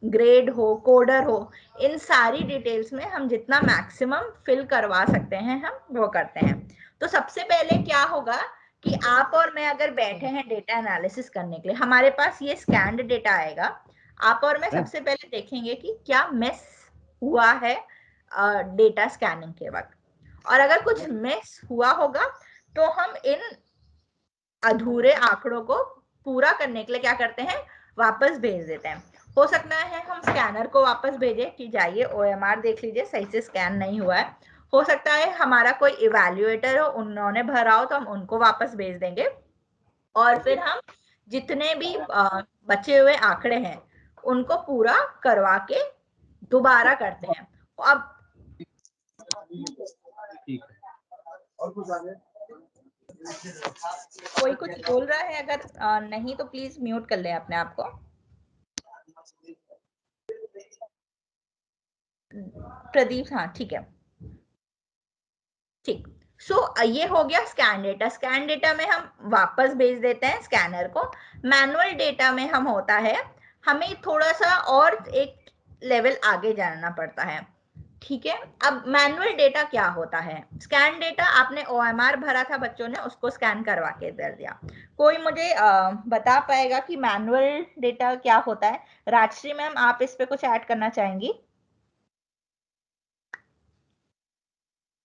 Speaker 1: ग्रेड हो, कोडर हो, इन सारी डिटेल्स में हम जितना मैक्सिमम फिल करवा सकते हैं हम वो करते हैं। तो सबसे पहले क्या होगा कि आप और मैं अगर बैठे हैं डेटा एनालिसिस करने के लिए, हमारे पास ये स्कैन्ड डेटा आएगा। आप और मैं सबसे पहले देखेंगे कि क्या मिस हुआ है डेटा स्कैनिंग के वक्त, और अगर कुछ मिस हुआ होगा तो हम इन अधूरे आंकड़ों को पूरा करने के लिए क्या करते हैं, वापस भेज देते हैं। हो सकता है हम स्कैनर को वापस भेजें कि जाइए OMR देख लीजिए सही से स्कैन नहीं हुआ है। हो सकता है हमारा कोई इवैल्यूएटर हो, उन्होंने भरा हो तो हम उनको वापस भेज देंगे। और फिर हम जितने भी बचे हुए आंकड़े हैं उनको पूरा करवा के दोबारा करते हैं। अब कोई कुछ बोल रहा है, अगर नहीं तो प्लीज म्यूट कर ले अपने आप को। प्रदीप, हाँ ठीक है, ठीक। सो ये हो गया स्कैन डेटा। स्कैन डेटा में हम वापस भेज देते हैं स्कैनर को। मैनुअल डेटा में हम होता है हमें थोड़ा सा और एक लेवल आगे जाना पड़ता है, ठीक है। अब मैनुअल डेटा क्या होता है, स्कैन डेटा आपने OMR भरा था बच्चों ने, उसको स्कैन करवा के दे दिया। कोई मुझे बता पाएगा कि मैनुअल डेटा क्या होता है? राजश्री मैम आप इस पे कुछ ऐड करना चाहेंगी?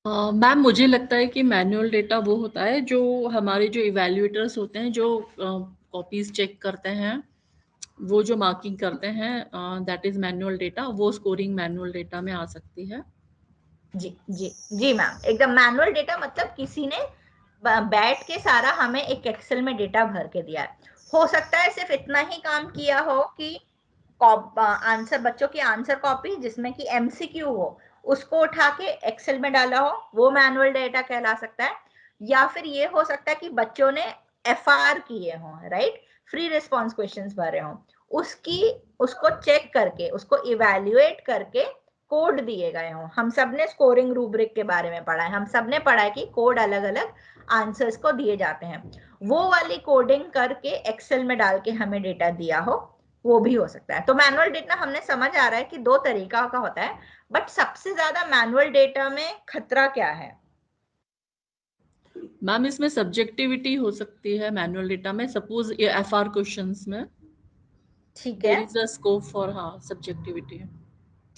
Speaker 9: मैम मुझे लगता है कि मैनुअल डेटा वो होता है जो हमारे जो इवैल्यूएटर्स होते हैं, जो कॉपीज चेक करते हैं, वो जो मार्किंग करते हैं, दैट इज मैनुअल डेटा। वो स्कोरिंग मैनुअल डेटा में आ सकती है।
Speaker 1: जी जी जी मैम, एकदम मैनुअल डेटा मतलब किसी ने बैठ के सारा हमें एक एक्सेल में डेटा भर के दिया है। हो सकता है सिर्फ इतना ही काम किया हो कि आंसर, बच्चों की आंसर कॉपी जिसमें कि MCQ हो उसको उठा के एक्सेल में डाला हो, वो मैनुअल डेटा कहला सकता है। या फिर ये हो सकता है कि बच्चों ने FR किए हों, राइट, फ्री रिस्पॉन्स क्वेश्चंस भरे हों, उसको चेक करके उसको इवैल्यूएट करके कोड दिए गए हों। हम सब ने स्कोरिंग रूब्रिक के बारे में पढ़ा है, हम सब ने पढ़ा है कि कोड अलग अलग आंसर्स को दिए जाते हैं। वो वाली कोडिंग करके एक्सेल में डाल के हमें डेटा दिया हो, वो भी हो सकता है। तो मैनुअल डेटा हमने समझ आ रहा है कि 2 तरीका का होता है, बट सबसे ज्यादा मैनुअल डेटा में खतरा क्या है?
Speaker 9: मैम इसमें सब्जेक्टिविटी हो सकती है मैनुअल डेटा में। सपोज ये FR क्वेश्चंस में,
Speaker 1: ठीक है,
Speaker 9: there is a scope for subjectivity.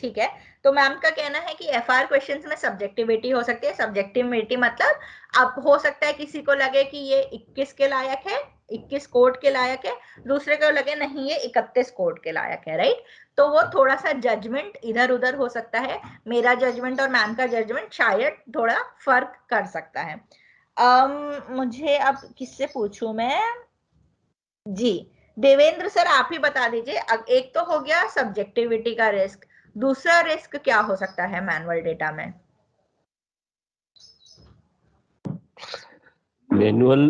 Speaker 1: ठीक है। तो मैम का कहना है कि FR क्वेश्चंस में सब्जेक्टिविटी हो सकती है। सब्जेक्टिविटी मतलब अब हो सकता है किसी को लगे कि ये 21 के लायक है, 21 कोड के लायक है, दूसरे को लगे नहीं ये 31 कोड के लायक है, राइट। तो वो थोड़ा सा जजमेंट इधर उधर हो सकता है, मेरा जजमेंट और मैम का जजमेंट शायद थोड़ा फर्क कर सकता है। मुझे अब किससे पूछूं मैं? जी देवेंद्र सर आप ही बता दीजिए। अब एक तो हो गया सब्जेक्टिविटी का रिस्क, दूसरा रिस्क क्या हो सकता है मैनुअल डेटा में?
Speaker 3: मैनुअल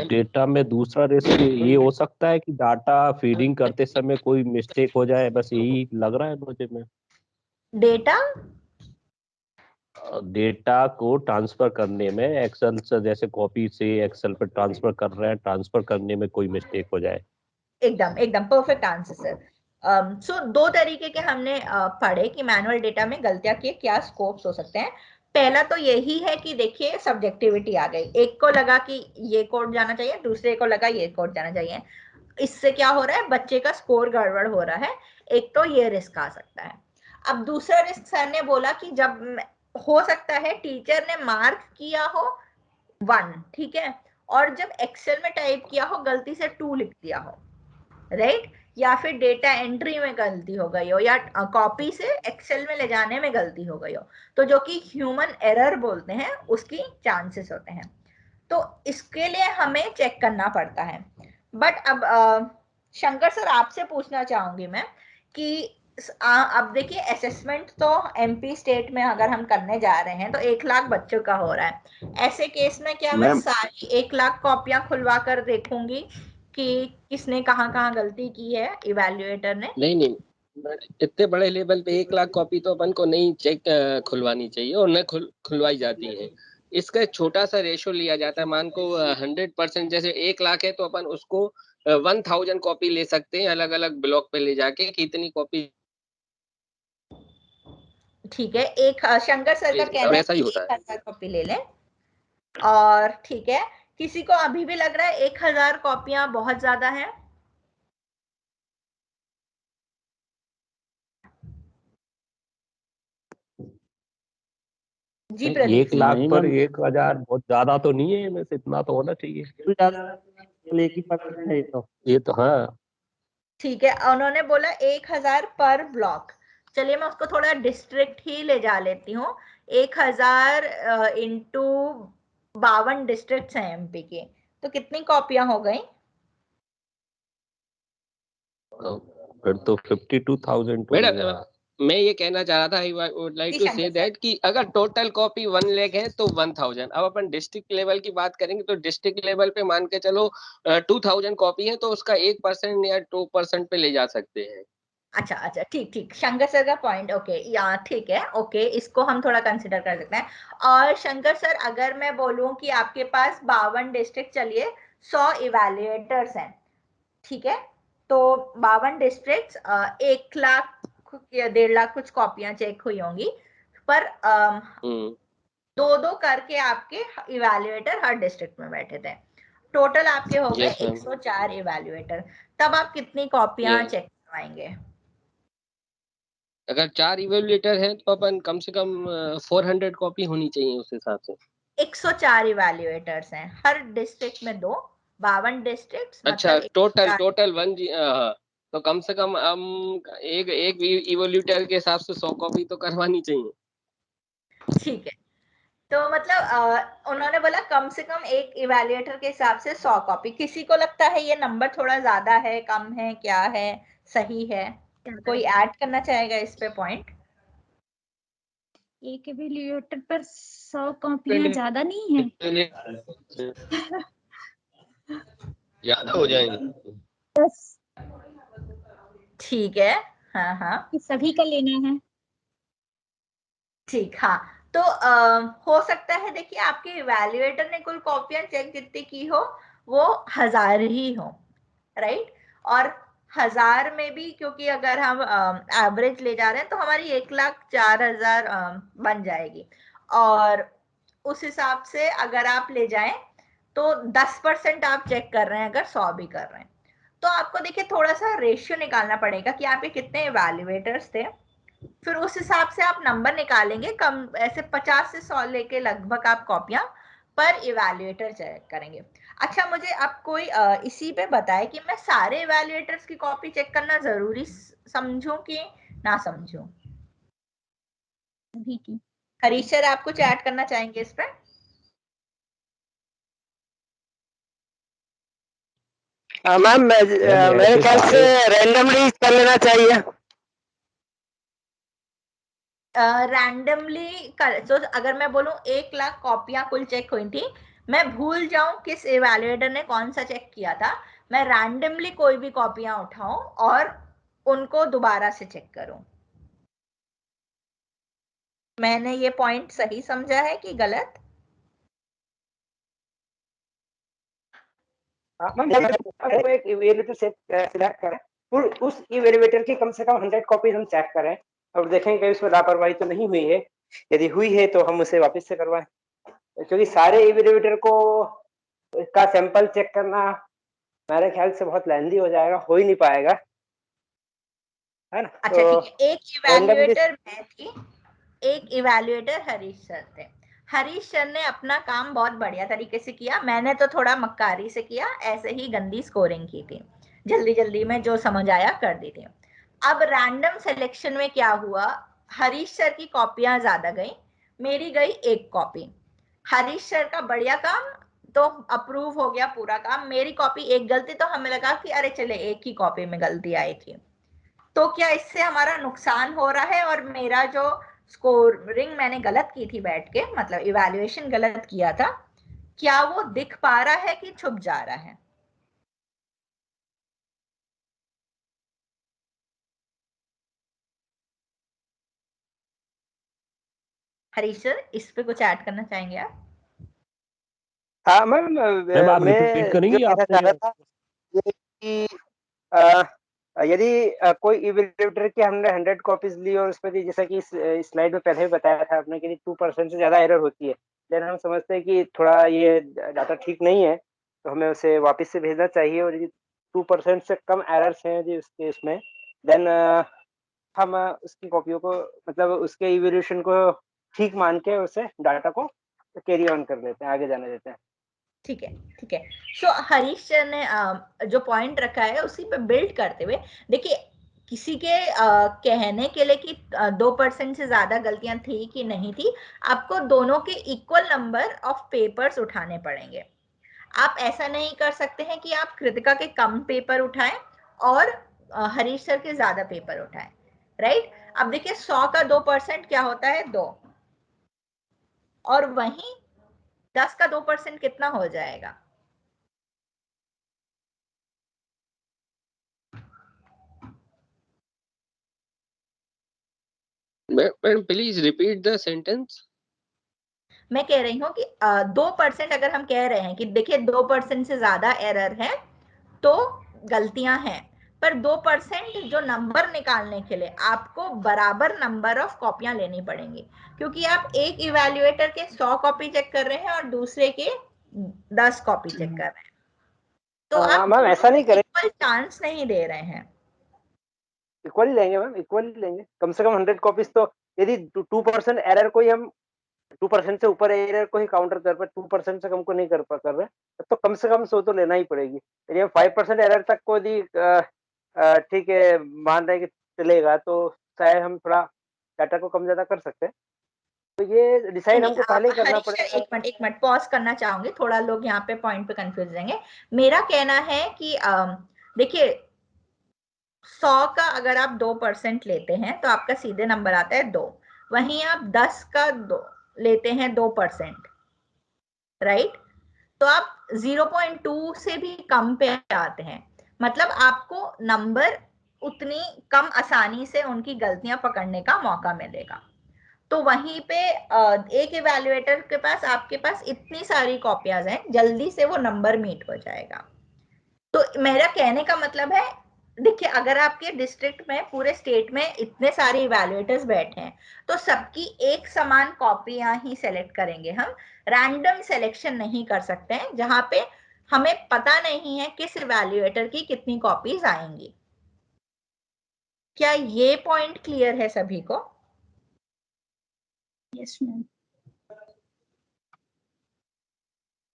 Speaker 3: डेटा में दूसरा रिस्क ये हो सकता है कि डाटा फीडिंग करते समय कोई मिस्टेक हो जाए, बस यही लग रहा है मुझे। में डेटा को ट्रांसफर करने में एक्सेल से, जैसे कॉपी से एक्सेल पे ट्रांसफर कर रहे हैं, ट्रांसफर करने में कोई मिस्टेक हो जाए।
Speaker 1: एकदम एकदम परफेक्ट आंसर सर। सो दो तरीके के हमने पढ़े कि मैनुअल डेटा में गलतियां के क्या स्कोप्स हो सकते हैं। पहला तो यही है कि देखिए सब्जेक्टिविटी आ गई, एक को लगा कि ये कोड जाना चाहिए, दूसरे को लगा ये कोड जाना चाहिए, इससे क्या हो रहा है, बच्चे का स्कोर गड़बड़ हो रहा है। एक तो ये रिस्क आ सकता है। अब दूसरा रिस्क सर ने बोला कि जब हो सकता है टीचर ने मार्क किया हो 1, ठीक है, और जब एक्सेल में टाइप किया हो गलती से 2 लिख दिया हो, राइट, या फिर डेटा एंट्री में गलती हो गई हो, या कॉपी से एक्सेल में ले जाने में गलती हो गई हो, तो जो कि ह्यूमन एरर बोलते हैं उसकी चांसेस होते हैं। तो इसके लिए हमें चेक करना पड़ता है। बट अब शंकर सर आपसे पूछना चाहूंगी मैं कि अब देखिए असेसमेंट तो एमपी स्टेट में अगर हम करने जा रहे हैं तो 1 लाख बच्चों का हो रहा है। ऐसे केस में क्या मैं सारी 1 लाख कॉपियां खुलवा कर देखूंगी कि किसने कहाँ गलती की है इवैल्यूएटर ने?
Speaker 7: नहीं, इतने बड़े लेवल पे 1 लाख कॉपी तो अपन को नहीं चेक खुलवानी चाहिए, और न खुलवाई जाती है। इसका छोटा सा रेशो लिया जाता है, मान को 100%, जैसे 1 लाख है तो अपन उसको 1000 कॉपी ले सकते हैं अलग अलग ब्लॉक पे ले जाके, कितनी कॉपी।
Speaker 1: ठीक है, एक शंकर सर का कहना है
Speaker 7: ऐसा ही होता है।
Speaker 1: 1000 कॉपी ले लें, और ठीक है, किसी को अभी भी लग रहा है 1000 कॉपियां बहुत ज्यादा है? जी प्रदीप।
Speaker 3: 1 लाख पर 1000 बहुत ज्यादा तो नहीं है, वैसे इतना तो होना चाहिए। ये तो हाँ
Speaker 1: ठीक है, उन्होंने बोला 1000 पर ब्लॉक। चलिए मैं उसको थोड़ा डिस्ट्रिक्ट ही ले जा लेती हूँ। 1000 इंटू 52 डिस्ट्रिक्ट हैं एमपी के, तो कितनी कॉपियां हो गई?
Speaker 3: फिर तो 52,000
Speaker 7: मैडम मैं ये कहना चाह रहा था, I would like to say that कि अगर टोटल कॉपी 1 लाख है तो 1000। अब अपन डिस्ट्रिक्ट लेवल की बात करेंगे तो डिस्ट्रिक्ट लेवल पे मान के चलो 2000 कॉपी है, तो उसका 1% या 2% पे ले जा सकते हैं।
Speaker 1: अच्छा ठीक, शंकर सर का पॉइंट ओके, या ठीक है, ओके, इसको हम थोड़ा कंसिडर कर सकते हैं। और शंकर सर अगर मैं बोलूं कि आपके पास 52 डिस्ट्रिक्ट, चलिए 100 इवैल्यूएटर्स हैं, ठीक है, तो 52 डिस्ट्रिक्ट 1 लाख या 1.5 लाख कुछ कॉपियां चेक हुई होंगी, पर 2-2 करके आपके इवैल्यूएटर हर डिस्ट्रिक्ट में बैठे थे, टोटल आपके हो गए 104 इवैल्यूएटर। तब आप कितनी कॉपियां चेक करवाएंगे?
Speaker 7: अगर 4 इवैल्यूएटर हैं तो अपन कम से कम 400 कॉपी होनी चाहिए उस हिसाब से।
Speaker 1: 104 इवैल्यूएटर्स हैं, हर डिस्ट्रिक्ट में 2, 52 डिस्ट्रिक्ट।
Speaker 7: अच्छा,
Speaker 1: मतलब
Speaker 7: टोटल 1 तो कम से कम हम एक इवैल्यूएटर के हिसाब से 100 कॉपी तो करवानी चाहिए।
Speaker 1: ठीक है, तो मतलब उन्होंने बोला कम से कम एक इवैल्यूएटर के हिसाब से 100 कॉपी। किसी को लगता है ये नंबर थोड़ा ज्यादा है, कम है, क्या है, सही है? कोई ऐड करना चाहेगा इस पे पॉइंट?
Speaker 2: एक इवैल्यूएटर पर 100 कॉपियां ज्यादा नहीं है?
Speaker 7: ज्यादा हो जाएंगे।
Speaker 1: ठीक है, हाँ
Speaker 2: सभी का लेना है।
Speaker 1: ठीक, हाँ, तो हो सकता है, देखिए आपके इवैल्यूएटर ने कुल कॉपियां चेक जितनी की हो वो 1000 ही हो, राइट, और 1000 में भी क्योंकि अगर हम एवरेज ले जा रहे हैं तो हमारी 1,04,000 बन जाएगी, और उस हिसाब से अगर आप ले जाएं तो 10% आप चेक कर रहे हैं अगर 100 भी कर रहे हैं, तो आपको देखिए थोड़ा सा रेशियो निकालना पड़ेगा कि आपके कितने इवैल्यूएटर्स थे, फिर उस हिसाब से आप नंबर निकालेंगे। कम ऐसे 50 से 100 लेके लगभग आप कॉपियां पर इवैल्यूएटर चेक करेंगे। अच्छा, मुझे अब कोई इसी पे बताए कि मैं सारे इवैल्यूएटर्स की कॉपी चेक करना जरूरी समझूं कि ना समझूं? हरीश सर, आप कुछ ऐड करना चाहेंगे इस पे?
Speaker 5: मैम मेरे ख्याल से रैंडमली कर लेना चाहिए।
Speaker 1: रैंडमली तो अगर मैं बोलूं 1 लाख कॉपियां कुल चेक हुई थी, मैं भूल जाऊं किस इवैल्यूएटर ने कौन सा चेक किया था, मैं रैंडमली कोई भी कॉपियां उठाऊं और उनको दोबारा से चेक करूं। मैंने ये पॉइंट सही समझा है कि गलत?
Speaker 12: एक इवेल्युएटर सिलेक्ट करें, फिर उस इवेल्युएटर की कम से कम 100 कॉपीज हम चेक करें और देखें कि उसमें लापरवाही तो नहीं हुई है। यदि हुई है तो हम उसे वापस से करवाएं, क्योंकि सारे इवेल्युएटर को का सैंपल चेक करना मेरे ख्याल से बहुत लेंदी हो जाएगा, हो ही नहीं पाएगा, है ना।
Speaker 1: अच्छा
Speaker 12: तो
Speaker 1: ठीक है, एक इवैल्यूएटर मैं थी, एक इवैल्यूएटर हरीश सर थे। हरीश सर ने अपना काम बहुत बढ़िया तरीके से किया, मैंने तो थोड़ा मक्कारी से किया, ऐसे ही गंदी स्कोरिंग की थी, जल्दी जल्दी में जो समझ आया कर दी थी। अब रैंडम सिलेक्शन में क्या हुआ, हरीश सर की कॉपियां ज्यादा गई, मेरी गई 1 कॉपी। हरीश सर का बढ़िया काम तो अप्रूव हो गया पूरा काम, मेरी कॉपी 1 गलती, तो हमें लगा कि अरे चले 1 ही कॉपी में गलती आई थी, तो क्या इससे हमारा नुकसान हो रहा है और मेरा जो स्कोरिंग मैंने गलत की थी बैठ के, मतलब इवैल्यूएशन गलत किया था, क्या वो दिख पा रहा है कि छुप जा रहा है? हरीश सर, इस पे कुछ ऐड करना चाहेंगे आप?
Speaker 5: हाँ मैम,
Speaker 3: आप रिपीट
Speaker 5: मैं जो
Speaker 3: करेंगी
Speaker 5: कहना
Speaker 3: आपने?
Speaker 5: चाह रहा था ये कि यदि कोई इवेल्युएटर की हमने 100 कॉपीज ली और उसमें जैसा कि इस स्लाइड में पहले भी बताया था आपने कि 2% से ज्यादा एरर होती है, देन हम समझते हैं कि थोड़ा ये डाटा ठीक नहीं है, तो हमें उसे वापस से भेजना चाहिए। और यदि 2% से कम एरर्स हैं यदि उसके उसमें, देन हम उसकी कॉपियों को, मतलब उसके इवैल्यूएशन को ठीक मान के उसे डाटा को कैरी ऑन कर लेते हैं, आगे जाने देते हैं।
Speaker 1: ठीक है, ठीक है। सो हरीश सर ने जो पॉइंट रखा है उसी पे बिल्ड करते हुए, देखिए किसी के कहने के लिए कि 2% से ज्यादा गलतियां थी कि नहीं थी, आपको दोनों के इक्वल नंबर ऑफ पेपर्स उठाने पड़ेंगे। आप ऐसा नहीं कर सकते हैं कि आप कृतिका के कम पेपर उठाएं और हरीश सर के ज्यादा पेपर उठाएं, राइट? अब देखिए 100 का 2% क्या होता है? 2। और वहीं 10 का 2% कितना हो जाएगा?
Speaker 7: Madam please repeat the sentence.
Speaker 1: मैं कह रही हूँ कि 2% अगर हम कह रहे हैं कि देखिए 2% से ज्यादा एरर है तो गलतियां हैं, पर 2% जो नंबर निकालने के लिए आपको बराबर नंबर ऑफ कॉपियां लेनी पड़ेंगी, क्योंकि आप एक इवैल्यूएटर के 100 कॉपी चेक कर रहे हैं और दूसरे के 10 कॉपी चेक कर रहे हैं, तो आप
Speaker 5: मैम
Speaker 1: दोनों
Speaker 5: ऐसा नहीं
Speaker 1: को
Speaker 5: करें,
Speaker 1: इक्वल चांस नहीं दे रहे हैं।
Speaker 5: इक्वली लेंगे मैम, इक्वली लेंगे, कम से कम 100 कॉपीज तो। यदि 2% एरर को ही हम 2% से ऊपर एरर को ही काउंटर कर पाए, 2% से कम को नहीं कर रहे, तो कम से कम 100 तो लेना ही पड़ेगी। यदि हम 5% एरर तक को यदि ठीक है मान रहे कि चलेगा, तो शायद हम थोड़ा डाटा को कम ज्यादा कर सकते हैं। तो ये डिसाइड
Speaker 1: नहीं,
Speaker 5: हमको पहले ही करना
Speaker 1: हरीश
Speaker 5: पड़ेगा।
Speaker 1: एक मिनट पॉज करना चाहूंगी, थोड़ा लोग यहाँ पे पॉइंट पे कंफ्यूज रहेंगे। मेरा कहना है कि देखिए 100 का अगर आप 2% लेते हैं तो आपका सीधे नंबर आता है 2, वहीं आप 10 का 2 लेते हैं 2%, राइट? तो आप 0.2 से भी कम पे आते हैं, मतलब आपको नंबर उतनी कम आसानी से उनकी गलतियां पकड़ने का मौका मिलेगा। तो वहीं पे एक इवैल्यूएटर के पास, आपके पास इतनी सारी कॉपियां हैं, जल्दी से वो नंबर मीट हो जाएगा। तो मेरा कहने का मतलब है, देखिए अगर आपके डिस्ट्रिक्ट में, पूरे स्टेट में इतने सारे इवैल्यूएटर्स बैठे हैं तो सबकी एक समान कॉपियां ही सेलेक्ट करेंगे हम, रैंडम सिलेक्शन नहीं कर सकते हैं जहां पे हमें पता नहीं है किस इवैल्यूएटर की कितनी कॉपीज आएंगी। क्या ये पॉइंट क्लियर है सभी को?
Speaker 2: Yes ma'am.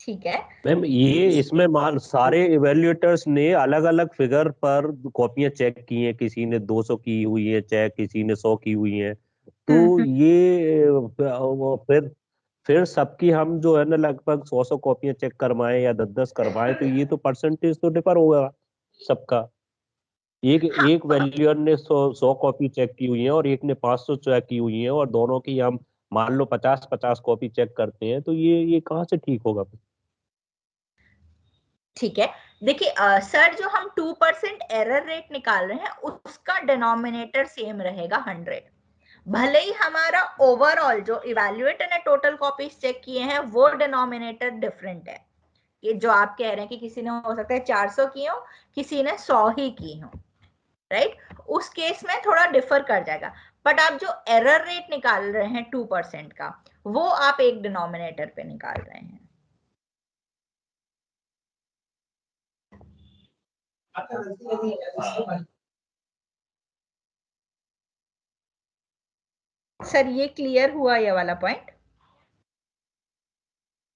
Speaker 1: ठीक है
Speaker 3: मैम, ये इसमें मान सारे इवेल्युएटर्स ने अलग अलग फिगर पर कॉपियां चेक की हैं, किसी ने 200 की हुई है चेक, किसी ने 100 की हुई है, तो ये फिर सबकी हम जो है ना लगभग 100 कॉपियां चेक करवाएं या 10 करवाएं, तो ये तो परसेंटेज तो डिफर होगा सबका। एक वैल्यूअर ने 100 कॉपी चेक की हुई है और एक ने 500 चेक की हुई है, और दोनों की हम मान लो 50-50 कॉपी चेक करते हैं, तो ये कहाँ से ठीक होगा?
Speaker 1: ठीक है, देखिए सर, जो हम 2% एरर रेट निकाल रहे हैं उसका डिनोमिनेटर सेम रहेगा 100। भले ही हमारा ओवरऑल जो इवैल्यूएटर ने टोटल कॉपीज चेक किए हैं वो डिनोमिनेटर डिफरेंट है। ये जो आप कह रहे हैं कि किसी ने हो सकता है 400 की हो, किसी ने 100 ही की हो, राइट, उस केस में थोड़ा डिफर कर जाएगा। बट आप जो एरर रेट निकाल रहे हैं 2% का, वो आप एक डिनोमिनेटर पे निकाल रहे हैं। सर ये क्लियर हुआ ये वाला पॉइंट?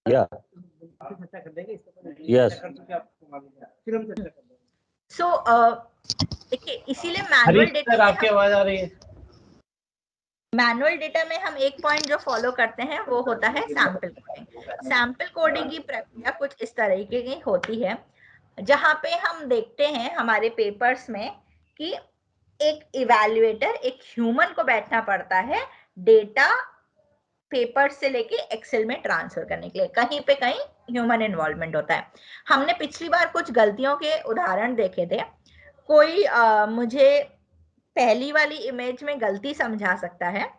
Speaker 3: या यस।
Speaker 1: सो देखिए, इसीलिए मैनुअल डेटा
Speaker 8: आपकी आवाज आ रही है।
Speaker 1: मैनुअल डेटा में हम एक पॉइंट जो फॉलो करते हैं वो होता है सैंपल कोडिंग। सैंपल कोडिंग की प्रक्रिया कुछ इस तरीके की होती है, जहां पे हम देखते हैं हमारे पेपर्स में कि एक इवैल्यूएटर, एक ह्यूमन को बैठना पड़ता है डेटा पेपर से लेके एक्सेल में ट्रांसफर करने के लिए। कहीं पे कहीं ह्यूमन इन्वॉल्वमेंट होता है। हमने पिछली बार कुछ गलतियों के उदाहरण देखे थे। कोई मुझे पहली वाली इमेज में गलती समझा सकता है?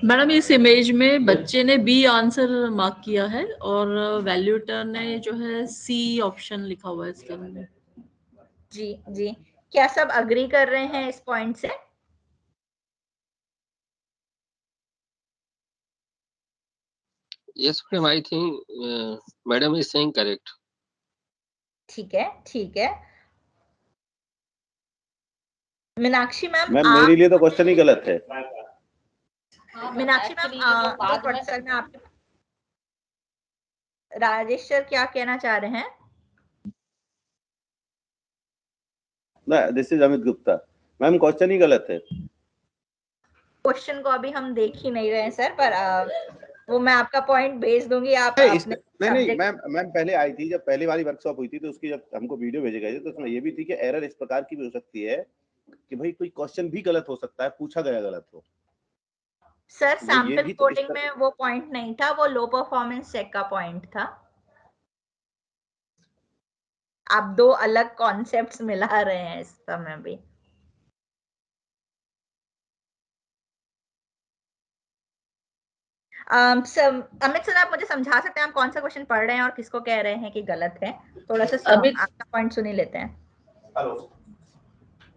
Speaker 9: मैडम, इस इमेज में बच्चे ने बी आंसर मार्क किया है और वैल्यूएटर ने जो है सी ऑप्शन लिखा हुआ है इसके अंदर।
Speaker 1: जी जी, क्या सब अग्री कर रहे हैं इस पॉइंट से?
Speaker 7: Yes, ma'am. I think madam is saying correct.
Speaker 1: ठीक है, ठीक है। मीनाक्षी मैम,
Speaker 6: मेरे लिए तो क्वेश्चन ही गलत है।
Speaker 1: मीनाक्षी मैम, सर मैं आपके राजेश सर क्या कहना चाह रहे हैं?
Speaker 6: ना, this is Amit Gupta. Ma'am, question ही गलत है।
Speaker 1: क्वेश्चन को अभी हम देख ही नहीं रहे हैं सर, पर वो मैं आपका पॉइंट भेज दूंगी। आप
Speaker 6: नहीं मैम पहले आई थी, जब पहली वाली वर्कशॉप हुई थी तो उसकी जब हमको वीडियो भेजे गए थे तो उसमें ये भी थी कि एरर इस प्रकार की भी हो सकती है कि भाई कोई क्वेश्चन भी गलत हो सकता है, पूछा गया गलत हो।
Speaker 1: सर सैंपल कोडिंग में वो पॉइंट नहीं था, वो लो परफॉर्मेंस चेक का पॉइंट था। आप दो अलग कॉन्सेप्ट्स मिला रहे हैं इस समय भी। अमित सर, आप मुझे समझा सकते हैं आप कौन सा क्वेश्चन पढ़ रहे हैं और किसको कह रहे हैं कि गलत है? थोड़ा सा आपका पॉइंट सुन ही लेते हैं।
Speaker 6: हेलो,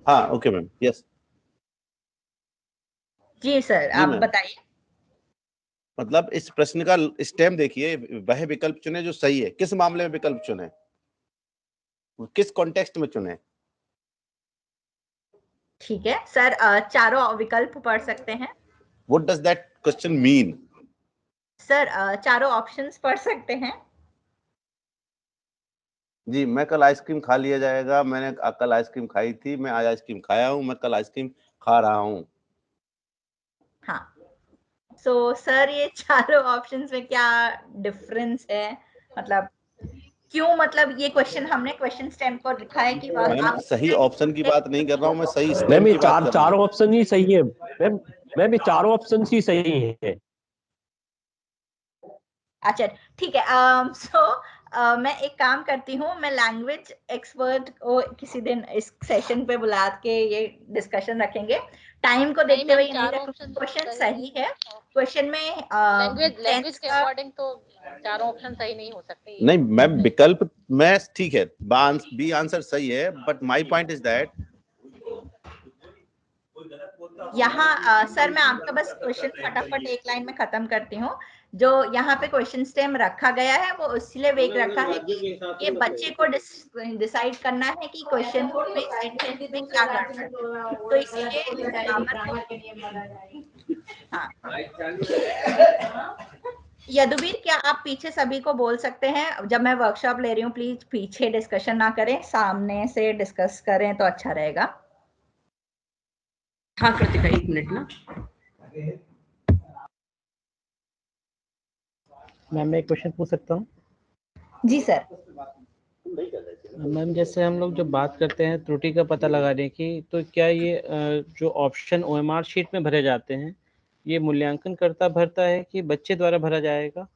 Speaker 6: हाँ ओके मैम, यस
Speaker 1: जी सर, आप बताइए।
Speaker 6: मतलब इस प्रश्न का स्टेम देखिए, वह विकल्प चुने जो सही है। किस मामले में विकल्प चुने, किस कॉन्टेक्स्ट में चुने?
Speaker 1: ठीक है सर, चारों विकल्प पढ़ सकते हैं।
Speaker 6: What does that question mean?
Speaker 1: Sir चारों ऑप्शंस पढ़ सकते हैं।
Speaker 6: जी, मैं कल आइसक्रीम खा लिया जाएगा, मैंने कल आइसक्रीम खाई थी, मैं आज आइसक्रीम खाया हूँ, मैं कल आइसक्रीम खा रहा हूँ।
Speaker 1: हाँ, सो सर ये चारों ऑप्शंस में क्या डिफरेंस है? मतलब क्यों, मतलब ये क्वेश्चन हमने क्वेश्चन स्टेम को लिखा है कि
Speaker 6: मैम सही ऑप्शन की बात नहीं कर रहा हूँ मैं, सही स्टेम
Speaker 3: मैम, ये
Speaker 6: की बात कर रहा हूँ।
Speaker 3: चारों ऑप्शन ही सही है मैम, ये चारों ऑप्शन ही सही है।
Speaker 1: अच्छा ठीक है। मैं एक काम करती हूँ, मैं लैंग्वेज एक्सपर्ट को किसी दिन इस सेशन पे बुला के ये डिस्कशन रखेंगे। टाइम को देखते हुए क्वेश्चन सही है। क्वेश्चन में
Speaker 10: लैंग्वेज के अकॉर्डिंग तो चारों ऑप्शन सही नहीं हो सकते।
Speaker 6: नहीं मैम, विकल्प में ठीक है, बी आंसर सही है, but my point is that
Speaker 1: यहाँ सर मैं आपका बस क्वेश्चन फटाफट एक लाइन में खत्म करती हूँ। जो यहाँ पे क्वेश्चन स्टेम रखा गया है वो इसलिए वेग रखा है कि ये बच्चे को डिसाइड करना है कि क्वेश्चन में सेंटेंस में क्या करना है, तो इसलिए हाँ। यदुवीर, क्या आप पीछे सभी को बोल सकते हैं? जब मैं वर्कशॉप ले रही हूँ प्लीज पीछे डिस्कशन ना करें, सामने से डिस्कस करें तो अच्छा रहेगा।
Speaker 13: हाँ कृतिका, 1 मिनट ना।
Speaker 8: मैम मैं एक क्वेश्चन पूछ सकता हूँ?
Speaker 1: जी सर।
Speaker 8: मैम जैसे हम लोग जब बात करते हैं त्रुटि का पता लगाने की, तो क्या ये जो ऑप्शन OMR शीट में भरे जाते हैं ये मूल्यांकन करता भरता है कि बच्चे द्वारा भरा जाएगा?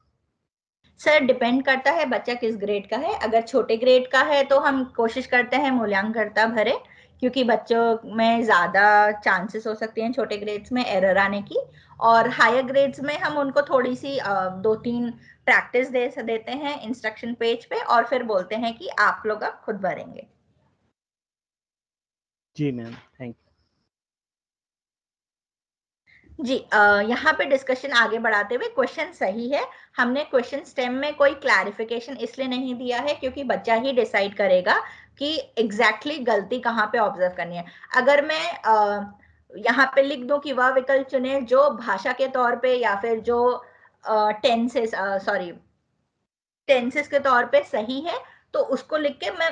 Speaker 1: सर डिपेंड करता है बच्चा किस ग्रेड का है। अगर छोटे ग्रेड का है तो हम कोशिश करते हैं मूल्यांकनकर्ता भरे, क्योंकि बच्चों में ज्यादा चांसेस हो सकते हैं छोटे ग्रेड्स में एरर आने की, और हायर ग्रेड्स में हम उनको थोड़ी सी 2-3 प्रैक्टिस देते हैं इंस्ट्रक्शन पेज पे, और फिर बोलते हैं कि आप लोग अब खुद भरेंगे।
Speaker 8: जी मैम, थैंक यू।
Speaker 1: जी, यहाँ पे डिस्कशन आगे बढ़ाते हुए क्वेश्चन सही है। हमने क्वेश्चन स्टेम में कोई क्लैरिफिकेशन इसलिए नहीं दिया है क्योंकि बच्चा ही डिसाइड करेगा कि एग्जैक्टली गलती कहाँ पे ऑब्जर्व करनी है। अगर मैं यहाँ पे लिख दूं कि वह विकल्प चुने जो भाषा के तौर पे या फिर जो टेंसेस के तौर पे सही है, तो उसको लिख के मैं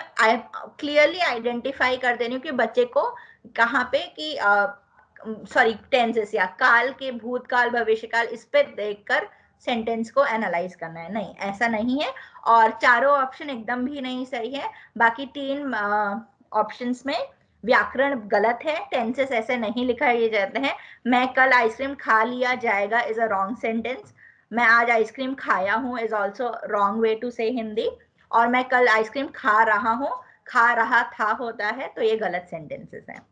Speaker 1: क्लियरली आइडेंटिफाई कर देनी हूँ कि बच्चे को कहाँ पे कि टेंसेस या काल के भूतकाल भविष्यकाल इस पे देखकर सेंटेंस को एनालाइज करना है। नहीं, ऐसा नहीं है। और चारों ऑप्शन एकदम भी नहीं सही है। बाकी 3 ऑप्शंस में व्याकरण गलत है, टेंसेस ऐसे नहीं लिखाए जाते हैं। मैं कल आइसक्रीम खा लिया जाएगा इज अ रॉन्ग सेंटेंस। मैं आज आइसक्रीम खाया हूँ is also wrong way to say Hindi. और मैं कल आइसक्रीम खा रहा हूँ, खा रहा था होता है, तो ये गलत सेंटेंसेस हैं।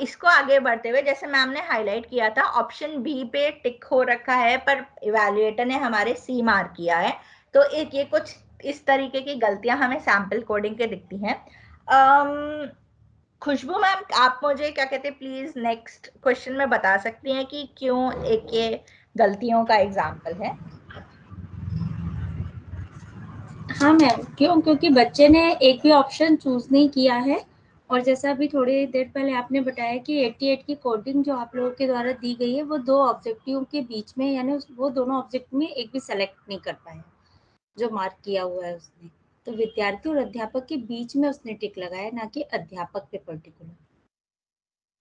Speaker 1: इसको आगे बढ़ते हुए जैसे मैम ने हाईलाइट किया था, ऑप्शन बी पे टिक हो रखा है पर इवैल्यूएटर ने हमारे सी मार्क किया है, तो एक ये कुछ इस तरीके की गलतियां हमें सैंपल कोडिंग के दिखती हैं। खुशबू मैम, आप मुझे क्या कहते हैं प्लीज नेक्स्ट क्वेश्चन में बता सकती हैं कि क्यों एक ये गलतियों का एग्जाम्पल है?
Speaker 2: हाँ मैम, क्योंकि बच्चे ने एक भी ऑप्शन चूज नहीं किया है, और जैसा अभी थोड़ी देर पहले आपने बताया कि 88 की कोडिंग जो आप लोगों के द्वारा दी गई है वो 2 ऑब्जेक्टिव के बीच में, यानी वो दोनों ऑब्जेक्ट में एक भी सेलेक्ट नहीं कर पाए जो मार्क किया हुआ है उसने। तो विद्यार्थी और अध्यापक के बीच में उसने टिक लगाया, ना कि अध्यापक पे पर्टिकुलर।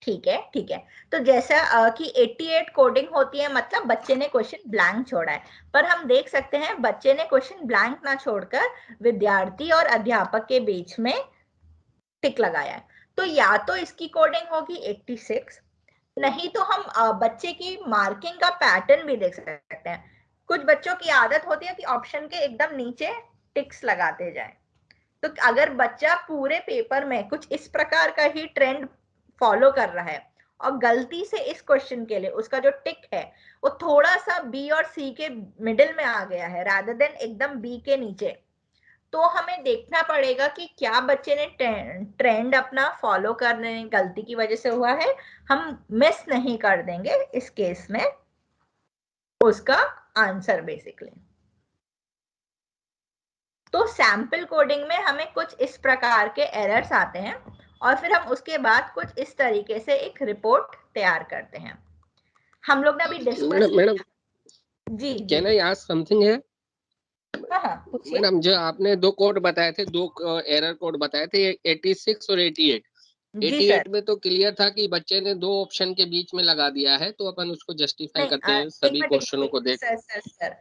Speaker 1: ठीक है, ठीक है। तो जैसा कि 88 कोडिंग होती है मतलब बच्चे ने क्वेश्चन ब्लैंक छोड़ा है, पर हम देख सकते हैं बच्चे ने क्वेश्चन ब्लैंक ना छोड़कर विद्यार्थी और अध्यापक के बीच में टिक लगाया है। तो या तो इसकी कोडिंग होगी 86, नहीं तो हम बच्चे की मार्किंग का पैटर्न भी देख सकते हैं। कुछ बच्चों की आदत होती है कि ऑप्शन के एकदम नीचे टिक्स लगाते जाएं। तो अगर बच्चा पूरे पेपर में कुछ इस प्रकार का ही ट्रेंड फॉलो कर रहा है और गलती से इस क्वेश्चन के लिए उसका जो टिक है वो थोड़ा सा बी और सी के मिडिल में आ गया है रादर देन एकदम बी के नीचे, तो हमें देखना पड़ेगा कि क्या बच्चे ने ट्रेंड अपना फॉलो करने गलती की वजह से हुआ है। हम मिस नहीं कर देंगे इस केस में उसका आंसर बेसिकली। तो सैंपल कोडिंग में हमें कुछ इस प्रकार के एरर्स आते हैं और फिर हम उसके बाद कुछ इस तरीके से एक रिपोर्ट तैयार करते हैं। हम लोग ने अभी discuss
Speaker 7: madam
Speaker 1: ji
Speaker 7: can I ask something है?
Speaker 1: हाँ,
Speaker 7: मैडम जो आपने 2 कोड बताए थे, 2 एरर कोड बताए थे, 86 और 88। 88 में तो क्लियर था कि बच्चे ने 2 ऑप्शन के बीच में लगा दिया है, तो अपन उसको जस्टिफाई करते हैं सभी क्वेश्चनों को देख।
Speaker 1: सर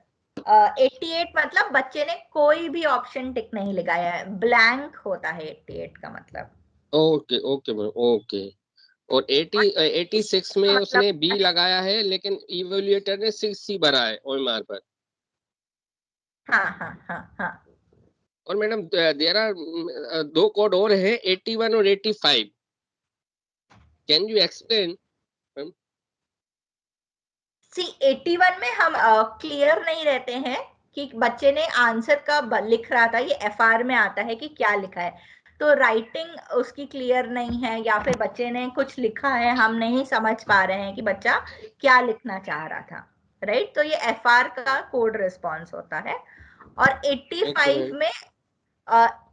Speaker 1: 88 मतलब बच्चे ने कोई भी ऑप्शन टिक नहीं लगाया है, ब्लैंक होता है 88 का मतलब।
Speaker 7: Okay okay okay. और 86 में उसने बी लगाया है लेकिन इवैल्यूएटर ने 6C भरा है OMR पर।
Speaker 1: हाँ हाँ हाँ हाँ।
Speaker 7: और मैडम देयर आर 2 कोड और है, 81 और 85। Can you explain?
Speaker 1: सी 81 में हम क्लियर नहीं रहते हैं कि बच्चे ने आंसर का लिख रहा था, ये FR में आता है कि क्या लिखा है, तो राइटिंग उसकी क्लियर नहीं है या फिर बच्चे ने कुछ लिखा है हम नहीं समझ पा रहे हैं कि बच्चा क्या लिखना चाह रहा था। राइट। तो ये FR का कोड रिस्पॉन्स होता है। और 85 में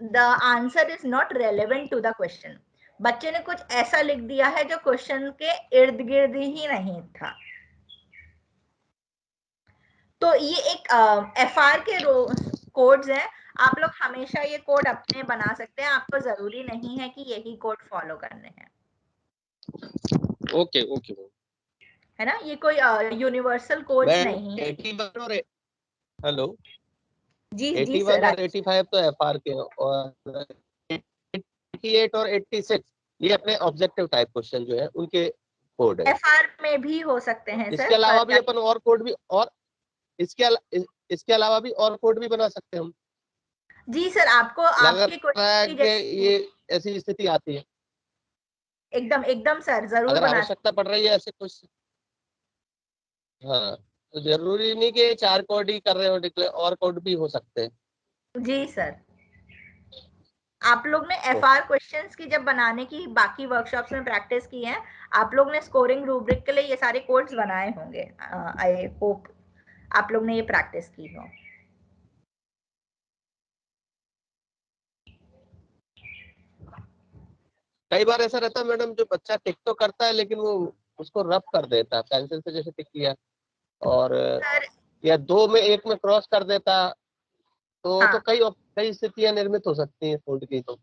Speaker 1: the answer is not relevant to the question. बच्चे ने कुछ ऐसा लिख दिया है जो क्वेश्चन के इर्द गिर्द ही नहीं था। तो ये एक FR के कोड्स हैं। आप लोग हमेशा ये कोड अपने बना सकते हैं, आपको जरूरी नहीं है कि यही कोड फॉलो करने हैं।
Speaker 7: ओके ओके
Speaker 1: है ना, ये कोई यूनिवर्सल कोड्स नहीं है।
Speaker 7: 81 और हेलो
Speaker 1: जी जी
Speaker 7: 81
Speaker 1: सर।
Speaker 7: और 85 तो FR के हैं, और 88 और 86 ये अपने ऑब्जेक्टिव टाइप क्वेश्चन जो है उनके कोड है।
Speaker 1: FR में भी हो सकते हैं सर।
Speaker 7: इसके अलावा भी अपन और कोड भी, और इसके अलावा भी और कोड भी बना सकते हैं हम।
Speaker 1: जी सर, आपको
Speaker 7: लग
Speaker 1: आपके
Speaker 7: रहा है
Speaker 1: क्वेश्चन
Speaker 7: कि ये ऐसी स्थिति आती है।
Speaker 1: एकदम एकदम सर, जरूर
Speaker 7: अगर
Speaker 1: बना
Speaker 7: आवश्यकता पड़ रही है ऐसे कुछ, हाँ, तो जरूरी नहीं कि 4 कोड ही कर रहे हो डिक्लेयर, और कोड भी हो सकते हैं।
Speaker 1: जी सर। आप लोग ने FR क्वेश्चंस की जब बनाने की बाकी वर्कशॉप्स में प्रैक्टिस की है, आप लोग ने स्कोरिंग रूब्रिक के लिए ये सारे कोड्स बनाए होंगे। आई होप आप लोग ने ये प्रैक्टिस की हो।
Speaker 7: कई बार ऐसा रहता है मैडम, जो बच्चा टिक तो करता है लेकिन वो उसको रफ कर देता है, पेंसिल से जैसे टिक किया, और या 2 में 1 में क्रॉस कर देता, तो कई स्थितियां निर्मित हो सकती हैं फॉल्ट की। तो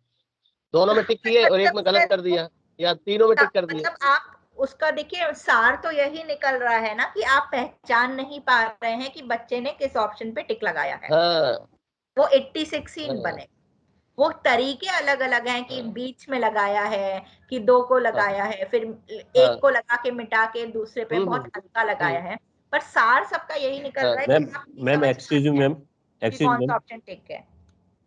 Speaker 7: दोनों में टिक किए और 1 में गलत कर दिया, या तीनों में टिक कर दिया।
Speaker 1: मतलब आप उसका देखिए, सार तो यही निकल रहा है ना कि आप पहचान नहीं पा रहे हैं कि बच्चे ने किस ऑप्शन पे टिक लगाया है। वो 86 ही बने। वो तरीके अलग अलग हैं कि बीच में लगाया है कि 2 को लगाया है, फिर 1 को लगा के मिटा के दूसरे पे बहुत हल्का लगाया है, पर सार सबका यही निकल रहा है कि
Speaker 3: मैम एक्सक्यूज मी
Speaker 1: कौन सा ऑप्शन टिक है।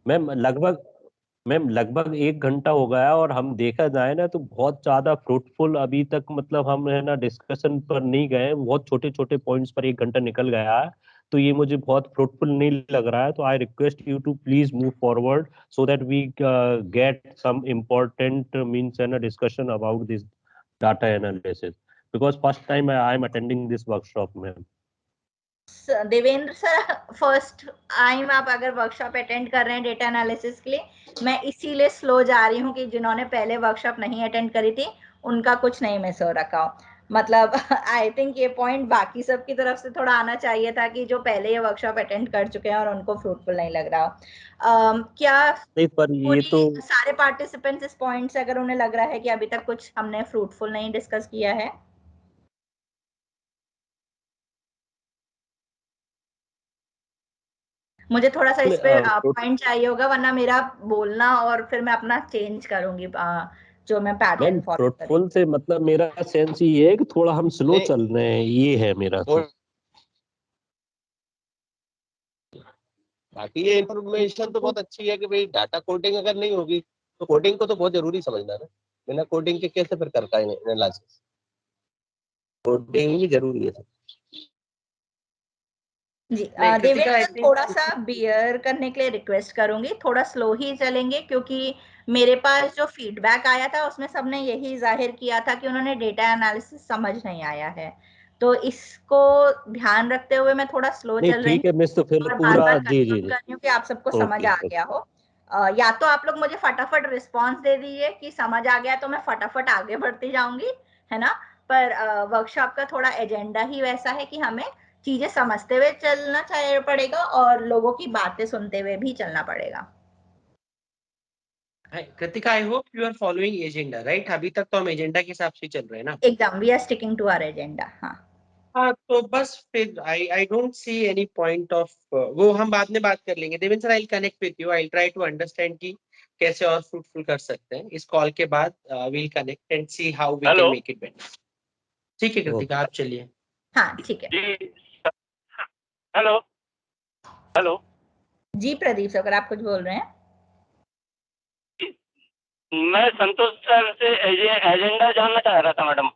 Speaker 3: मैम लगभग 1 घंटा हो गया, और हम देखा जाए ना तो बहुत ज्यादा फ्रूटफुल अभी तक, मतलब हम है ना डिस्कशन पर नहीं गए, बहुत छोटे छोटे पॉइंट्स पर 1 घंटा निकल गया है। तो ये मुझे बहुत फ्रूटफुल नहीं लग रहा है। तो I request you to please move forward so that we get some important means है ना discussion about this data analysis, because first time I am attending this workshop में।
Speaker 1: देवेंद्र सर, फर्स्ट टाइम आप अगर वर्कशॉप अटेंड कर रहे हैं data analysis के लिए, मैं इसीलिए स्लो जा रही हूँ कि जिन्होंने पहले वर्कशॉप नहीं अटेंड करी थी उनका कुछ नहीं मिस हो रखा हो। मतलब आई थिंक ये पॉइंट बाकी सब की तरफ से थोड़ा आना चाहिए था कि जो पहले ये वर्कशॉप अटेंड कर चुके हैं और उनको फ्रूटफुल नहीं लग रहा हो। क्या
Speaker 3: नहीं, पर ये तो
Speaker 1: सारे पार्टिसिपेंट्स इस पॉइंट से अगर उन्हें लग रहा है कि अभी तक कुछ हमने फ्रूटफुल नहीं डिस्कस किया है? मुझे थोड़ा सा इस पे पॉइंट चाहिए होगा, वरना मेरा बोलना और फिर मैं अपना चेंज करूंगी जो मैं पैटर्न फॉलो करूंगी।
Speaker 3: फ्रूटफुल से मतलब मेरा सेंस ये है कि थोड़ा हम स्लो चल रहे हैं, ये है मेरा सेंस।
Speaker 7: बाकी ये इंफॉर्मेशन तो बहुत अच्छी है कि भाई डाटा कोडिंग अगर नहीं होगी तो कोडिंग को तो बहुत जरूरी समझना है ना। बिना कोडिंग के कैसे फिर करता है एनालिसिस, कोडिंग भी जरूरी है।
Speaker 1: जी देवेंद्र, थोड़ा सा बियर करने के लिए रिक्वेस्ट करूंगी, थोड़ा स्लो ही चलेंगे, क्योंकि मेरे पास जो फीडबैक आया था उसमें सबने यही जाहिर किया था कि उन्होंने डेटा एनालिसिस समझ नहीं आया है। तो इसको ध्यान रखते हुए मैं थोड़ा स्लो
Speaker 3: नहीं
Speaker 1: चल रही
Speaker 3: ठीक है मिस, तो फिर
Speaker 1: और
Speaker 3: पूरा
Speaker 1: बार-बार
Speaker 3: जी जी
Speaker 1: कंफर्म
Speaker 3: जी
Speaker 1: कर रही हूँ कि आप सबको समझ आ गया हो। या तो आप लोग मुझे फटाफट रिस्पांस दे दीजिए कि समझ आ गया, तो मैं फटाफट आगे बढ़ती जाऊंगी, है ना। पर वर्कशॉप का थोड़ा एजेंडा ही वैसा है कि हमें चीजें समझते हुए चलना चाहिए पड़ेगा और लोगों की बातें सुनते हुए भी चलना पड़ेगा।
Speaker 13: Kritika, I hope you are following agenda, right? अभी तक तो हम एजेंडा के हिसाब से चल रहे हैं ना?
Speaker 1: एकदम, we are sticking to our agenda.
Speaker 13: हाँ, तो बस फिर I don't see any point of, वो हम बाद में बात कर लेंगे। Devendra sir, I will connect with you, I will try to understand कि कैसे और फ्रूटफुल कर सकते हैं। इस कॉल के बाद we will connect and see how we can make it better. ठीक है कृतिका, आप चलिए।
Speaker 1: हाँ ठीक है।
Speaker 14: हेलो हेलो
Speaker 1: जी प्रदीप सर, अगर आप कुछ बोल रहे हैं।
Speaker 14: मैं संतोष सर से एजेंडा जानना चाह रहा था मैडम।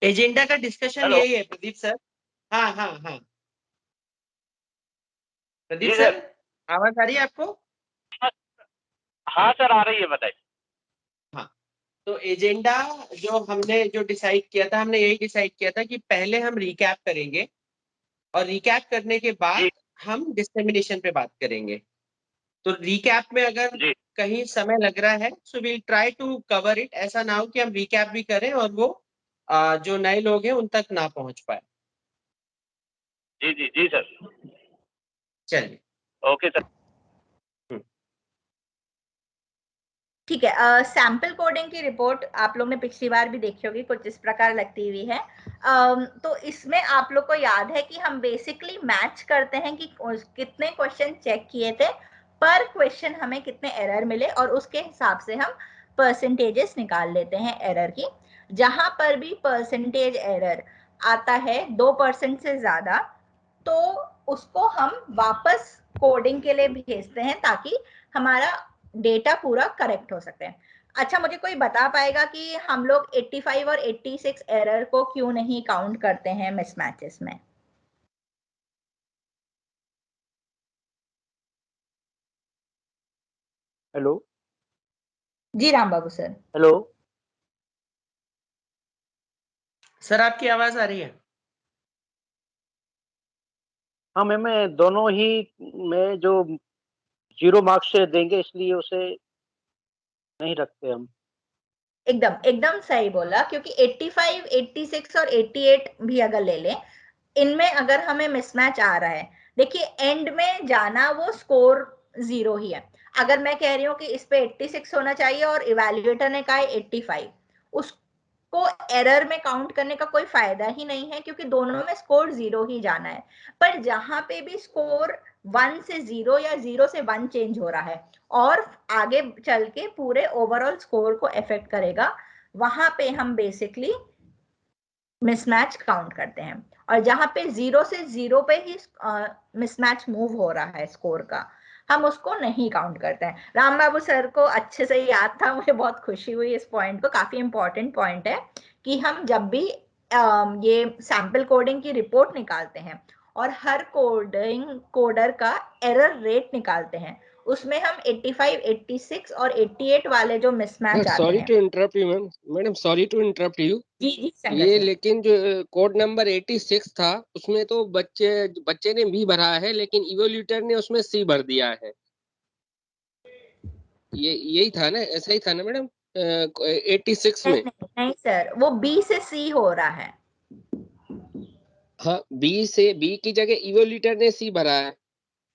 Speaker 13: एजेंडा का डिस्कशन यही है प्रदीप सर। हाँ हाँ हाँ प्रदीप सर, आवाज आ रही है आपको?
Speaker 14: हाँ सर, आ रही है, बताइए।
Speaker 13: तो एजेंडा जो डिसाइड किया था, हमने यही डिसाइड किया था कि पहले हम रिकैप करेंगे और रिकैप करने के बाद हम डिस्क्रिमिनेशन पे बात करेंगे। तो रिकैप में अगर कहीं समय लग रहा है so will try to cover it, ऐसा ना हो कि हम रिकैप भी करें और वो जो नए लोग हैं उन तक ना पहुंच पाए।
Speaker 14: जी जी जी सर।
Speaker 13: चलिए,
Speaker 14: ओके सर।
Speaker 1: ठीक है। सैंपल कोडिंग की रिपोर्ट आप लोग ने पिछली बार भी देखी होगी, कुछ इस प्रकार लगती हुई है। तो इसमें आप लोग को याद है कि हम बेसिकली मैच करते हैं कि कितने क्वेश्चन चेक किए थे, पर क्वेश्चन हमें कितने एरर मिले, और उसके हिसाब से हम परसेंटेजेस निकाल लेते हैं एरर की। जहां पर भी परसेंटेज एरर आता है 2% से ज्यादा, तो उसको हम वापस कोडिंग के लिए भेजते हैं ताकि हमारा डेटा पूरा करेक्ट हो सकते हैं। अच्छा, मुझे कोई बता पाएगा कि हम लोग 85 और 86 एरर को क्यों नहीं काउंट करते हैं मिसमैचेस में?
Speaker 15: हेलो
Speaker 1: जी राम बाबू सर।
Speaker 15: हेलो
Speaker 13: सर आपकी आवाज आ रही है?
Speaker 15: हाँ मैम, मैं दोनों ही में जो 0 मार्क्स से देंगे इसलिए उसे नहीं रखते हम।
Speaker 1: एकदम एकदम सही बोला, क्योंकि 85, 86 और 88 भी अगर ले लें, इनमें अगर हमें मिसमैच आ रहा है, देखिए एंड में जाना वो स्कोर 0 ही है। अगर मैं कह रही हूँ कि इस पे 86 होना चाहिए और इवैल्यूएटर ने कहा है 85, उसको एरर में काउंट करने का कोई फायदा ही नहीं है, क्योंकि दोनों में स्कोर 0 ही जाना है। पर जहां पे भी स्कोर 1 से 0 या 0 से 1 चेंज हो रहा है और आगे चल के पूरे ओवरऑल स्कोर को इफेक्ट करेगा, वहां पे हम बेसिकली मिसमैच काउंट करते हैं। और जहां पे 0 से 0 पे ही मिसमैच मूव हो रहा है स्कोर का, हम उसको नहीं काउंट करते हैं। राम बाबू सर को अच्छे से याद था, मुझे बहुत खुशी हुई इस पॉइंट को, काफी इंपॉर्टेंट पॉइंट है कि हम जब भी ये सैंपल कोडिंग की रिपोर्ट निकालते हैं और हर कोडर का एरर रेट निकालते हैं, उसमें हम 85, 86 और 88 वाले जो मिसमैच आते
Speaker 7: सॉरी
Speaker 1: हैं।
Speaker 7: To interrupt you madam, sorry to interrupt you.
Speaker 1: जी जी संगत
Speaker 7: ये
Speaker 1: सर।
Speaker 7: लेकिन जो कोड नंबर 86 था उसमें तो बच्चे ने बी भरा है, लेकिन इवोल्यूटर ने उसमें सी भर दिया है। यही था ना, ऐसा ही था ना मैडम 86 में?
Speaker 1: नहीं सर, वो बी से सी हो रहा है।
Speaker 7: हाँ, बी की जगह इवोल्यूटर ने सी भरा है।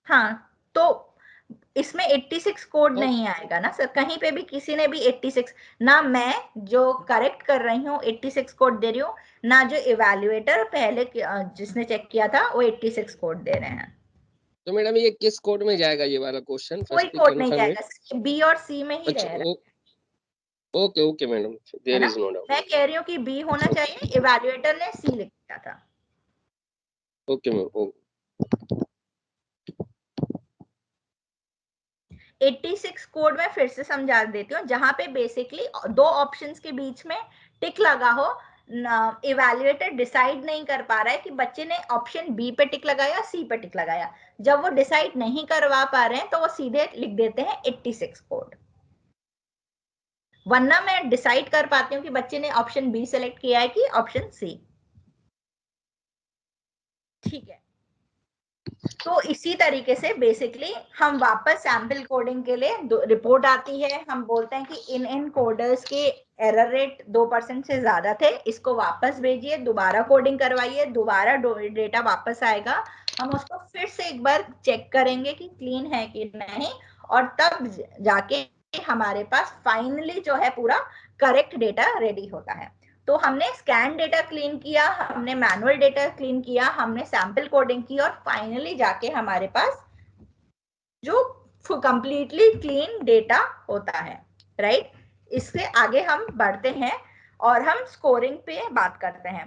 Speaker 1: हाँ, तो इसमें 86 कोड नहीं आएगा ना सर, कहीं पे भी किसी ने भी 86 ना, मैं जो करेक्ट कर रही हूँ 86 कोड दे रही हूँ, ना जो इवैल्यूएटर पहले जिसने चेक किया था वो 86 कोड दे रहे हैं।
Speaker 7: तो मैडम ये किस कोड में जाएगा ये वाला क्वेश्चन?
Speaker 1: कोई
Speaker 7: फर्स्टली
Speaker 1: कोड नहीं
Speaker 7: कंफर्म है।
Speaker 1: जाएगा, बी और सी में ही
Speaker 7: अच्छा,
Speaker 1: रह रहा
Speaker 7: ओके ओके मैडम,
Speaker 1: है
Speaker 7: देयर
Speaker 1: ना।
Speaker 7: Is no doubt.
Speaker 1: मैं कह रही हूँ कि बी होना चाहिए, इवैल्यूएटर ने सी लिख दिया था।
Speaker 7: Okay ma'am.
Speaker 1: 86 कोड में फिर से समझा देती हूँ, जहां पे बेसिकली दो ऑप्शंस के बीच में टिक लगा हो, इवैल्यूएटर डिसाइड नहीं कर पा रहा है कि बच्चे ने ऑप्शन बी पे टिक लगाया, सी पे टिक लगाया। जब वो डिसाइड नहीं करवा पा रहे हैं तो वो सीधे लिख देते हैं 86 कोड। वरना मैं डिसाइड कर पाती हूँ कि बच्चे ने ऑप्शन बी सेलेक्ट किया है कि ऑप्शन सी। ठीक है, तो इसी तरीके से बेसिकली हम वापस सैंपल कोडिंग के लिए रिपोर्ट आती है, हम बोलते हैं कि इन कोडर्स के एरर रेट 2% से ज्यादा थे, इसको वापस भेजिए, दोबारा कोडिंग करवाइए, दोबारा डेटा वापस आएगा, हम उसको फिर से एक बार चेक करेंगे कि क्लीन है कि नहीं, और तब जाके हमारे पास फाइनली जो है पूरा करेक्ट डेटा रेडी होता है। तो हमने स्कैन डेटा क्लीन किया, हमने मैनुअल डेटा क्लीन किया, हमने सैंपल कोडिंग की, और फाइनली जाके हमारे पास जो कंप्लीटली क्लीन डेटा होता है, राइट। इससे आगे हम बढ़ते हैं और हम स्कोरिंग पे बात करते हैं।